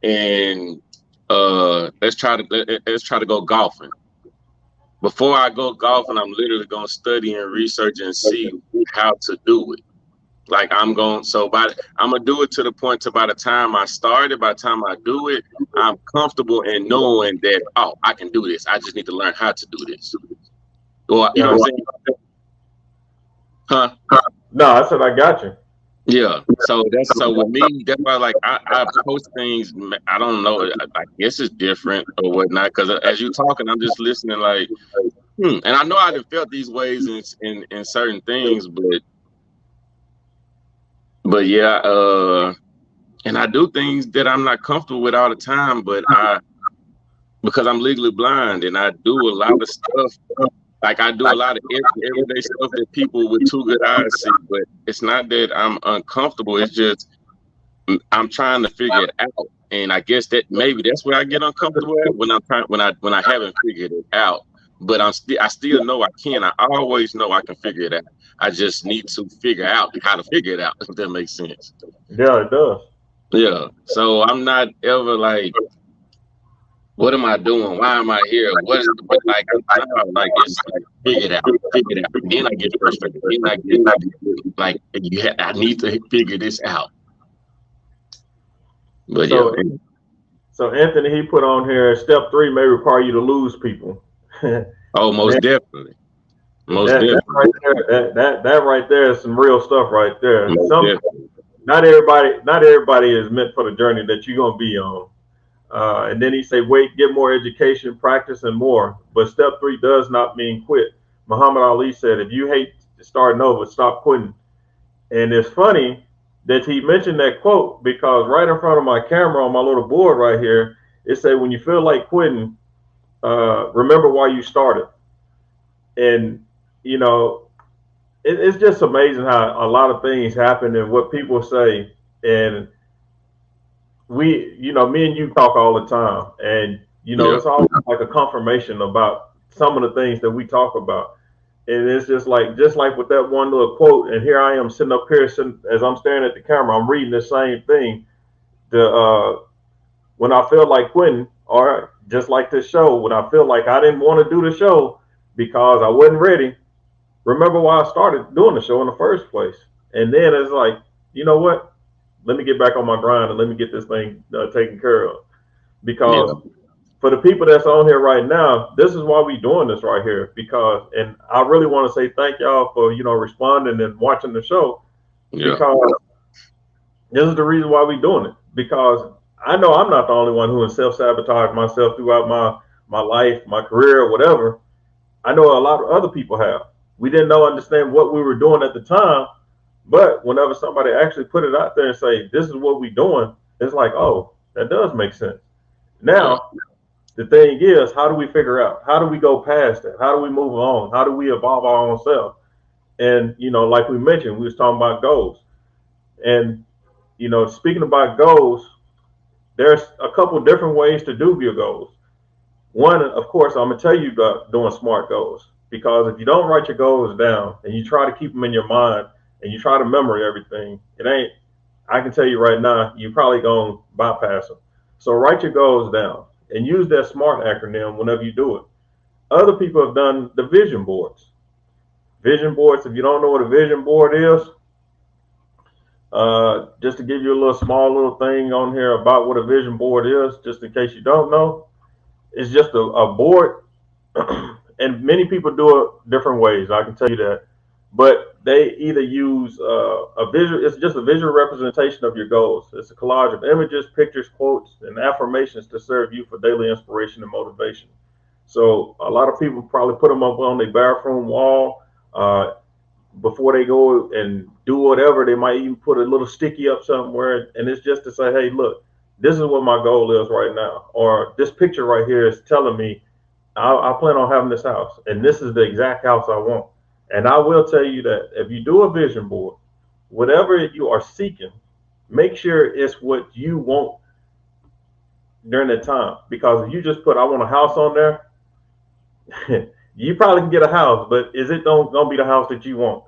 and let's try to go golfing. Before I go golfing, I'm literally gonna study and research and see how to do it. Like I'm gonna do it to the point to by the time I started, by the time I do it, I'm comfortable in knowing that I can do this. I just need to learn how to do this. Or you know Yeah. what I'm saying? Huh? No, I said I got you. Yeah. So with me, that's why like I post things. I don't know. I guess it's different or whatnot. Because as you talking, I'm just listening. Like, and I know I done felt these ways in certain things, but yeah. And I do things that I'm not comfortable with all the time. But because I'm legally blind and I do a lot of stuff. Like I do a lot of everyday stuff that people with two good eyes see. But it's not that I'm uncomfortable. It's just I'm trying to figure it out, and I guess that maybe that's where I get uncomfortable at when I haven't figured it out. But I still know I can. I always know I can figure it out. I just need to figure out how to figure it out. If that makes sense. Yeah, it does. Yeah. So I'm not ever like, what am I doing? Why am I here? What is but like like it's like figure it out. Then I get frustrated. Then I get like I need to figure this out. But yeah. So so Anthony, he put on here step three may require you to lose people. Man, Oh, most definitely. Most that definitely. right there, that right there is some real stuff right there. Most definitely. Not everybody is meant for the journey that you're gonna be on. And then he say, wait, get more education, practice, and more. But step three does not mean quit. Muhammad Ali said, if you hate starting over, stop quitting. And it's funny that he mentioned that quote because right in front of my camera on my little board right here, it said, when you feel like quitting, remember why you started. And you know, it's just amazing how a lot of things happen and what people say. And me and you talk all the time, and Yeah. it's always like a confirmation about some of the things that we talk about. And it's just like with that one little quote. And here I am sitting up here, as I'm staring at the camera, I'm reading the same thing. The When I feel like quitting, or just like this show, when I feel like I didn't want to do the show because I wasn't ready. Remember why I started doing the show in the first place. And then it's like, you know what? Let me get back on my grind and let me get this thing taken care of. Yeah. Because for the people that's on here right now, this is why we doing this right here. Because, and I really want to say thank y'all for responding and watching the show, Yeah. because this is the reason why we doing it. Because I know I'm not the only one who has self-sabotaged myself throughout my life, my career, whatever. I know a lot of other people have. We didn't understand what we were doing at the time, but whenever somebody actually put it out there and say, "This is what we're doing," it's like, "Oh, that does make sense." Yeah. Now, the thing is, how do we figure out? How do we go past that? How do we move on? How do we evolve our own self? And like we mentioned, we was talking about goals. And speaking about goals, there's a couple different ways to do your goals. One, of course, I'm gonna tell you about doing SMART goals, because if you don't write your goals down and you try to keep them in your mind and you try to memory everything, it ain't. I can tell you right now, you probably gonna bypass them. So write your goals down and use that SMART acronym whenever you do it. Other people have done the vision boards. Vision boards. If you don't know what a vision board is, just to give you a little small little thing on here about what a vision board is, just in case you don't know, it's just a board. And many people do it different ways. I can tell you that, but they either use a visual. It's just a visual representation of your goals. It's a collage of images, pictures, quotes, and affirmations to serve you for daily inspiration and motivation. So a lot of people probably put them up on their bathroom wall. Before they go and do whatever, they might even put a little sticky up somewhere, and it's just to say, "Hey, look, this is what my goal is right now," or "This picture right here is telling me I plan on having this house, and this is the exact house I want." And I will tell you that if you do a vision board, whatever you are seeking, make sure it's what you want during that time. Because if you just put "I want a house" on there, you probably can get a house, but is it don't gonna be the house that you want?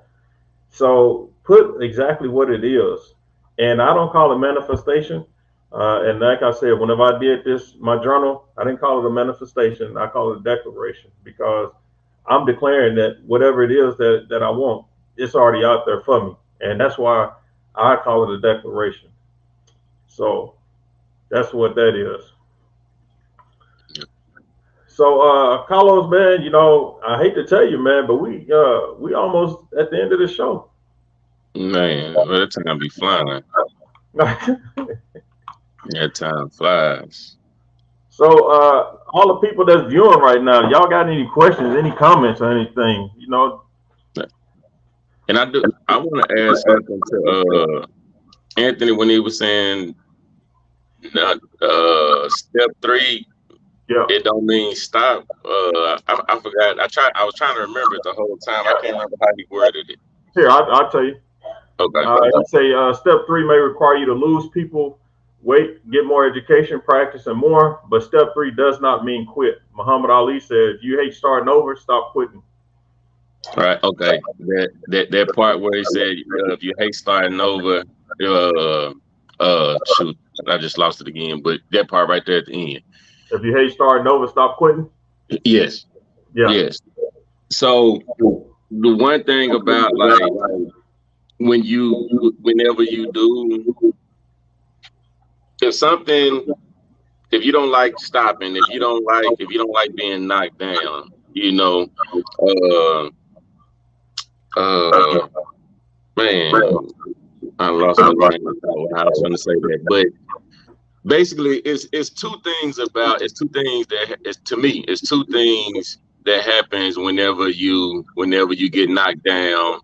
So put exactly what it is. And I don't call it manifestation. And like I said, whenever I did this, my journal, I didn't call it a manifestation. I call it a declaration, because I'm declaring that whatever it is that I want, it's already out there for me. And that's why I call it a declaration. So that's what that is. So Carlos, man, I hate to tell you, man, but we almost at the end of the show. Man, well, that time be flying. That time flies. So, all the people that's viewing right now, y'all got any questions, any comments, or anything? And I want to add something to Anthony when he was saying step 3, Yeah. it don't mean stop. I forgot. I was trying to remember it the whole time. I can't remember how he worded it. Here, I'll tell you. Okay. I'd say step 3 may require you to lose people, wait, get more education, practice, and more. But step 3 does not mean quit. Muhammad Ali said, "If you hate starting over, stop quitting." Right. Okay. That part where he said, if you hate starting over, shoot, I just lost it again. But that part right there at the end. If you hate starting over, stop quitting. Yes. Yeah. Yes. So the one thing about like whenever you do, if you don't like stopping, if you don't like being knocked down, uh, man, I lost my train of thought. I was going to say that, but basically, it's two things that happens whenever you get knocked down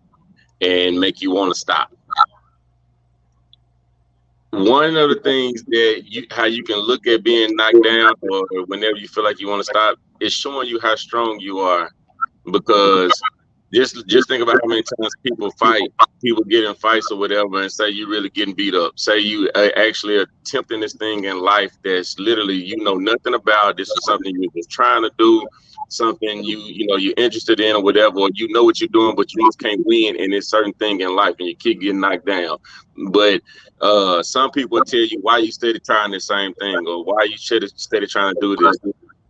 and make you want to stop. One of the things how you can look at being knocked down or whenever you feel like you want to stop it's showing you how strong you are, because just think about how many times people get in fights or whatever, and say you really getting beat up. Say you actually attempting this thing in life that's literally you know nothing about. This is something you're just trying to do, something you know you're interested in or whatever, or you know what you're doing, but you just can't win in this certain thing in life, and you keep getting knocked down. But some people tell you why you steady trying the same thing, or why you steady trying to do this.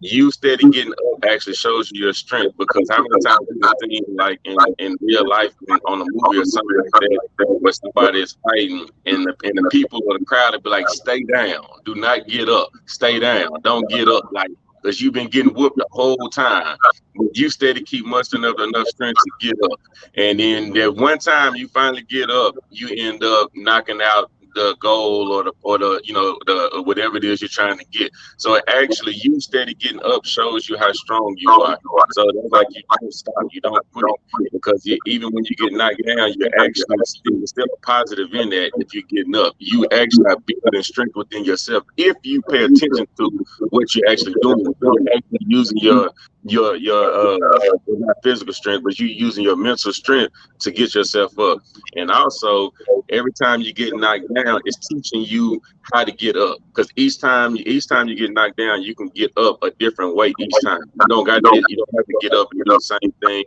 You steady getting up actually shows you your strength, because how many times we've seen like in real life on a movie or something like that where somebody is fighting and the people or the crowd would be like, stay down, do not get up, stay down, don't get up, like, because you've been getting whooped the whole time. But you steady keep mustering up enough strength to get up, and then that one time you finally get up, you end up knocking out the goal or the you know the whatever it is you're trying to get. So actually, you steady getting up shows you how strong you are. So that's like you don't stop, you don't quit, because even when you get knocked down, you're actually still a positive in that. If you're getting up, you actually have building strength within yourself if you pay attention to what you're actually doing. You're actually using your not physical strength, but you using your mental strength to get yourself up. And also, every time you get knocked down, it's teaching you how to get up. Because each time you get knocked down, you can get up a different way each time. You don't have to get up and do the same thing.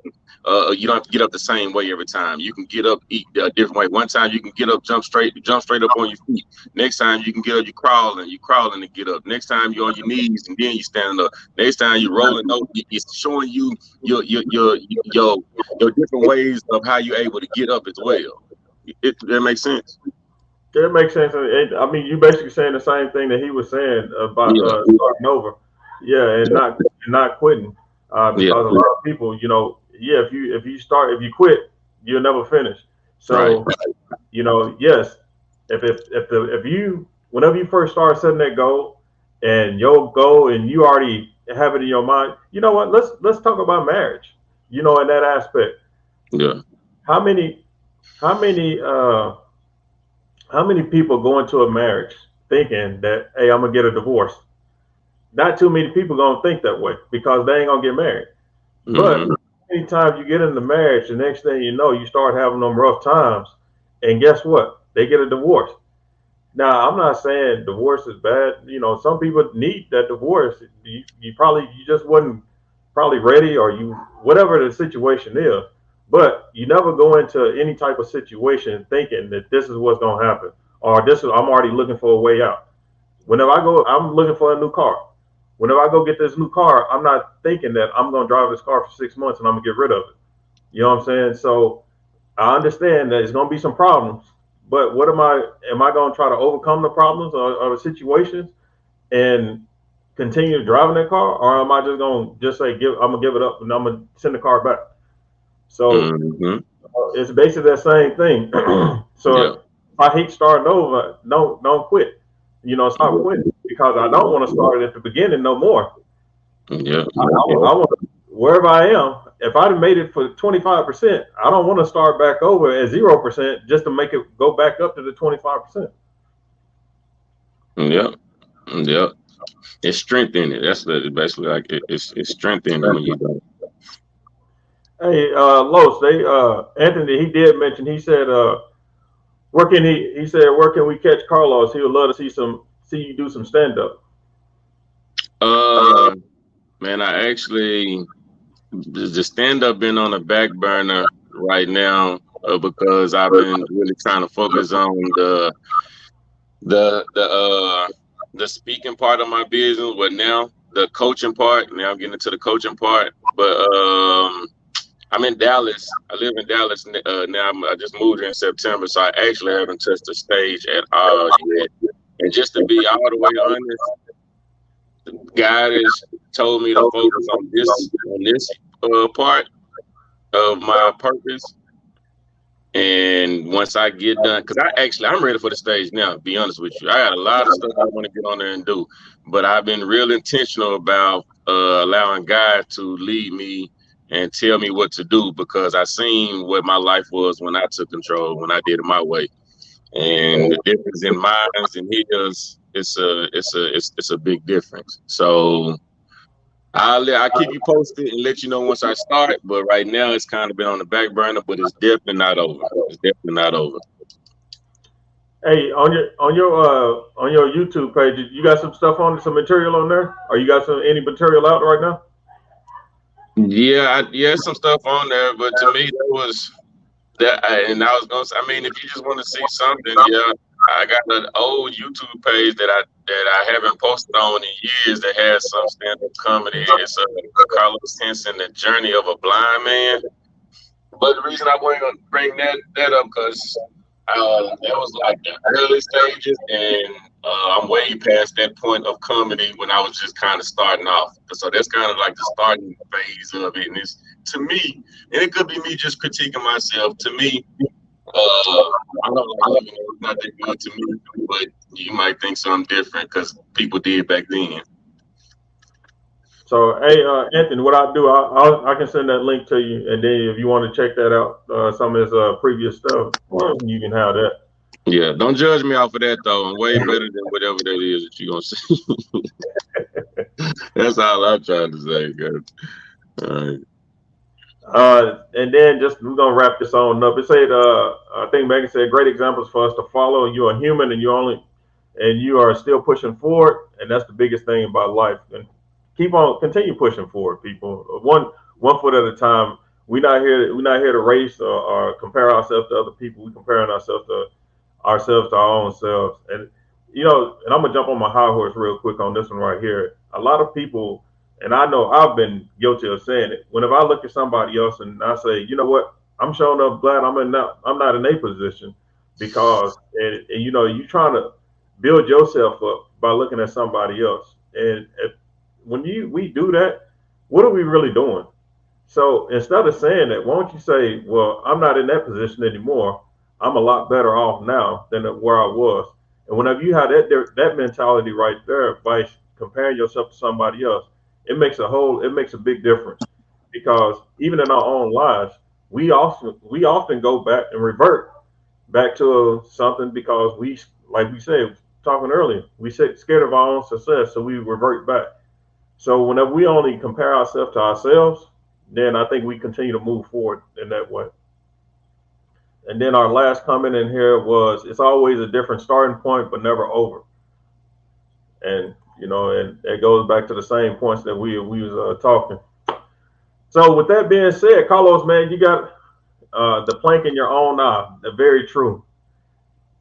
You don't have to get up the same way every time. You can get up a different way. One time you can get up, jump straight up on your feet. Next time you can get up, you crawling to get up. Next time you're on your knees and then you standing up. Next time you're rolling over. It's showing you your different ways of how you're able to get up as well. That makes sense. Yeah, it makes sense. I mean, you basically saying the same thing that he was saying about starting over. Yeah, and not quitting. Yeah. Because a lot of people, you know, yeah, if you quit, you'll never finish. So, Right. you know, yes, if you whenever you first start setting that goal and your goal and you already have it in your mind, you know what? Let's talk about marriage. You know, in that aspect, Yeah. how many how many how many people go into a marriage thinking that, hey, I'm gonna get a divorce? Not too many people gonna think that way because they ain't gonna get married. But Mm-hmm. anytime you get into marriage, the next thing you know, you start having them rough times, and guess what? They get a divorce. Now, I'm not saying divorce is bad. You know, some people need that divorce. You just wasn't probably ready, or you whatever the situation is. But you never go into any type of situation thinking that this is what's gonna happen, or I'm already looking for a way out. Whenever I go, I'm looking for a new car. Whenever I go get this new car, I'm not thinking that I'm gonna drive this car for 6 months and I'm gonna get rid of it. You know what I'm saying? So I understand that it's going to be some problems, but am I going to try to overcome the problems or the situations and continue driving that car, or am I just going to just say, I'm going to give it up and I'm going to send the car back? So Mm-hmm. it's basically that same thing. So Yeah. if I hate starting over, don't quit. You know, stop quitting, because I don't want to start at the beginning no more. Yeah. I want wherever I am. If I'd have made it for 25%, I don't want to start back over at 0% just to make it go back up to the 25%. Yeah. Yeah. It's strength in it. That's basically like it's strength in it when you do it. Hey, Los, Anthony, he did mention. He said, where can he said, where can we catch Carlos? He would love to see you do some stand up. Uh, Man, I actually the stand up been on the back burner right now, because I've been really trying to focus on the the uh the speaking part of my business, but now the coaching part. Now I'm getting into the coaching part, but I'm in Dallas. I live in Dallas now. I just moved here in September, so I actually haven't touched the stage at all yet. And just to be all the way honest, God has told me to focus on this part of my purpose. And once I get done, because I'm ready for the stage now, to be honest with you. I got a lot of stuff I want to get on there and do, but I've been real intentional about allowing God to lead me and tell me what to do, because I seen what my life was when I took control, when I did it my way. And the difference in minds and his, it's a big difference. So I'll keep you posted and let you know once I start. But right now, it's kind of been on the back burner, but it's definitely not over. It's definitely not over. Hey, on your YouTube page, you got some stuff on some material on there? Or you got any material out right now? Yeah, some stuff on there, but to me, that was that. And I was gonna say, I mean, if you just want to see something, yeah, I got an old YouTube page that I haven't posted on in years that has some stand-up comedy. It's Carlos Henson, The Journey of a Blind Man. But the reason I want to bring that up because that was like the early stages, and I'm way past that point of comedy when I was just kind of starting off. So that's kind of like the starting phase of it. And it's to me, and it could be me just critiquing myself. To me, I don't like living it. It's not that good to me, but you might think something different because people did back then. So, hey, Anthony, what I'll do, I can send that link to you, and then if you want to check that out, some of his previous stuff, you can have that. Yeah, don't judge me off of that though. I'm way better than whatever that is that you're gonna say. That's all I'm trying to say, guys. All right. And then just we're gonna wrap this on up. It said, I think Megan said, great examples for us to follow. You are human, and you are still pushing forward, and that's the biggest thing about life. And continue pushing forward, people. One foot at a time. We're not here to race or compare ourselves to other people. We're comparing ourselves to our own selves. And and I'm gonna jump on my high horse real quick on this one right here. A lot of people, and I know I've been guilty of saying it. Whenever I look at somebody else and I say, you know what, I'm showing up glad I'm not in a position because and you trying to build yourself up by looking at somebody else. And when we do that, what are we really doing? So instead of saying that, why don't you say, well, I'm not in that position anymore. I'm a lot better off now than where I was. And whenever you have that mentality right there, by comparing yourself to somebody else, it makes a big difference because even in our own lives, we often go back and revert back to something because like we said, talking earlier, we sit scared of our own success, so we revert back. So whenever we only compare ourselves to ourselves, then I think we continue to move forward in that way. And then our last comment in here was, it's always a different starting point, but never over. And and it goes back to the same points that we was talking. So with that being said, Carlos, man, you got the plank in your own eye. Very true.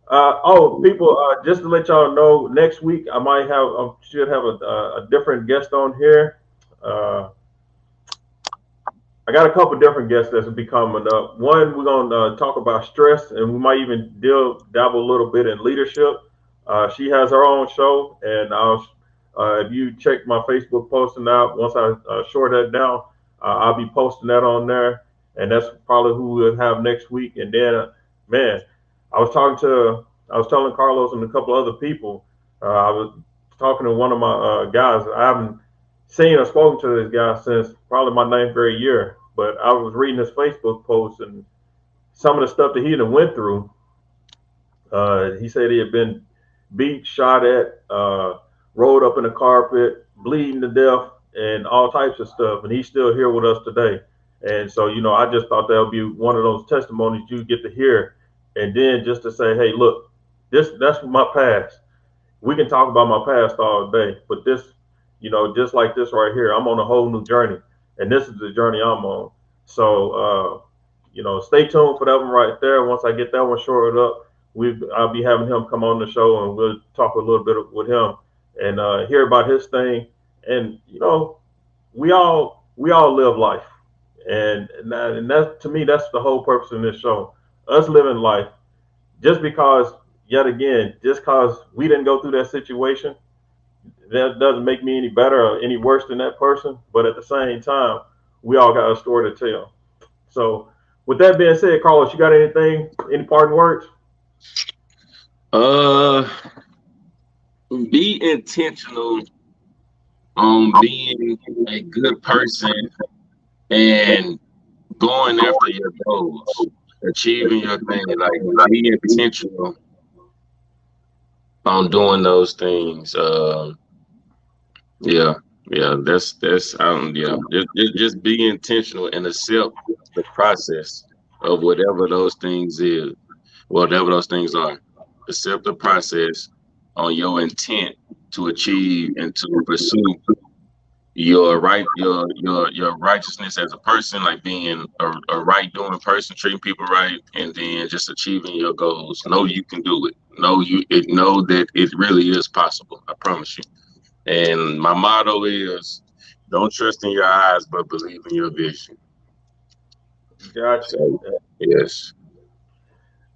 People, just to let y'all know, next week I should have a different guest on here. Uh, I got a couple different guests that's be coming up. One, we're gonna talk about stress, and we might even dabble a little bit in leadership. She has her own show, and if you check my Facebook posting out, once I short that down, I'll be posting that on there, and that's probably who we'll have next week. And then, man, I was telling Carlos and a couple other people. I was talking to one of my guys. I haven't seen or spoken to this guy since probably my ninth grade year. But I was reading his Facebook post and some of the stuff that he had went through. He said he had been beat, shot at, rolled up in the carpet, bleeding to death, and all types of stuff. And he's still here with us today. And so, I just thought that would be one of those testimonies you get to hear. And then just to say, hey, look, that's my past. We can talk about my past all day, but this, just like this right here, I'm on a whole new journey, and this is the journey I'm on. So, stay tuned for that one right there. Once I get that one shorted up, I'll be having him come on the show, and we'll talk a little bit with him and hear about his thing. And we all live life, and that to me, that's the whole purpose of this show. Us living life. Just because, yet again, just because we didn't go through that situation, that doesn't make me any better or any worse than that person. But at the same time, we all got a story to tell. So, with that being said, Carlos, you got any parting words? Be intentional on being a good person and going after your goals, achieving your thing. Like be intentional on doing those things. Yeah, Yeah, just be intentional and accept the process of whatever those things is, whatever those things are. Accept the process on your intent to achieve and to pursue your righteousness as a person, like being a right doing person, treating people right, and then just achieving your goals. Know you can do it. Know that it really is possible. I promise you. And my motto is, don't trust in your eyes, but believe in your vision. Gotcha. So, yes.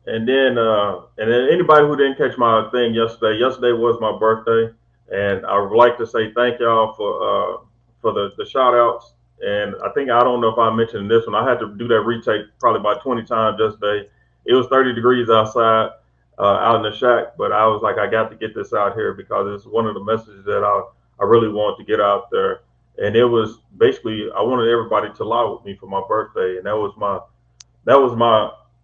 And then anybody who didn't catch my thing yesterday, yesterday was my birthday, and I would like to say thank y'all for the shout outs. And I don't know if I mentioned this one. I had to do that retake probably about 20 times yesterday. It was 30 degrees outside, out in the shack, but I was like, I got to get this out here because it's one of the messages that I really wanted to get out there. And it was basically I wanted everybody to lie with me for my birthday, and that was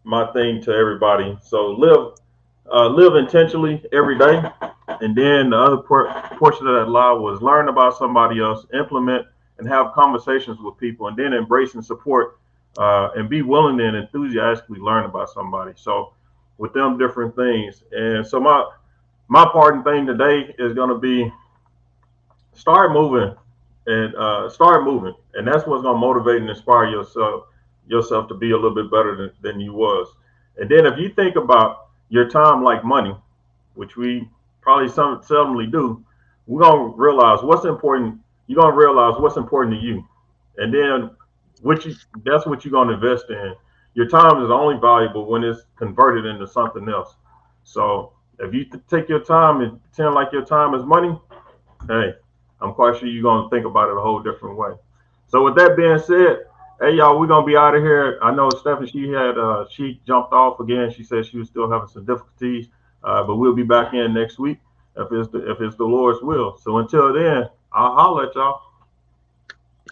my thing to everybody. So live intentionally every day, and then the other portion of that law was learn about somebody else, implement and have conversations with people, and then embrace and support, and be willing and enthusiastically learn about somebody. So with them different things, and so my parting thing today is going to be start moving start moving, and that's what's going to motivate and inspire yourself to be a little bit better than you was. And then if you think about your time like money, which we probably seldomly do, we're going to realize what's important. You're going to realize what's important to you, and then which you, that's what you're going to invest in. Your time is only valuable when it's converted into something else. So if you take your time and pretend like your time is money, hey, I'm quite sure you're gonna think about it a whole different way. So with that being said, hey y'all, we're gonna be out of here. I know Stephanie, she jumped off again. She said she was still having some difficulties, but we'll be back in next week if it's the Lord's will. So until then, I'll holler at y'all.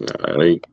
All right.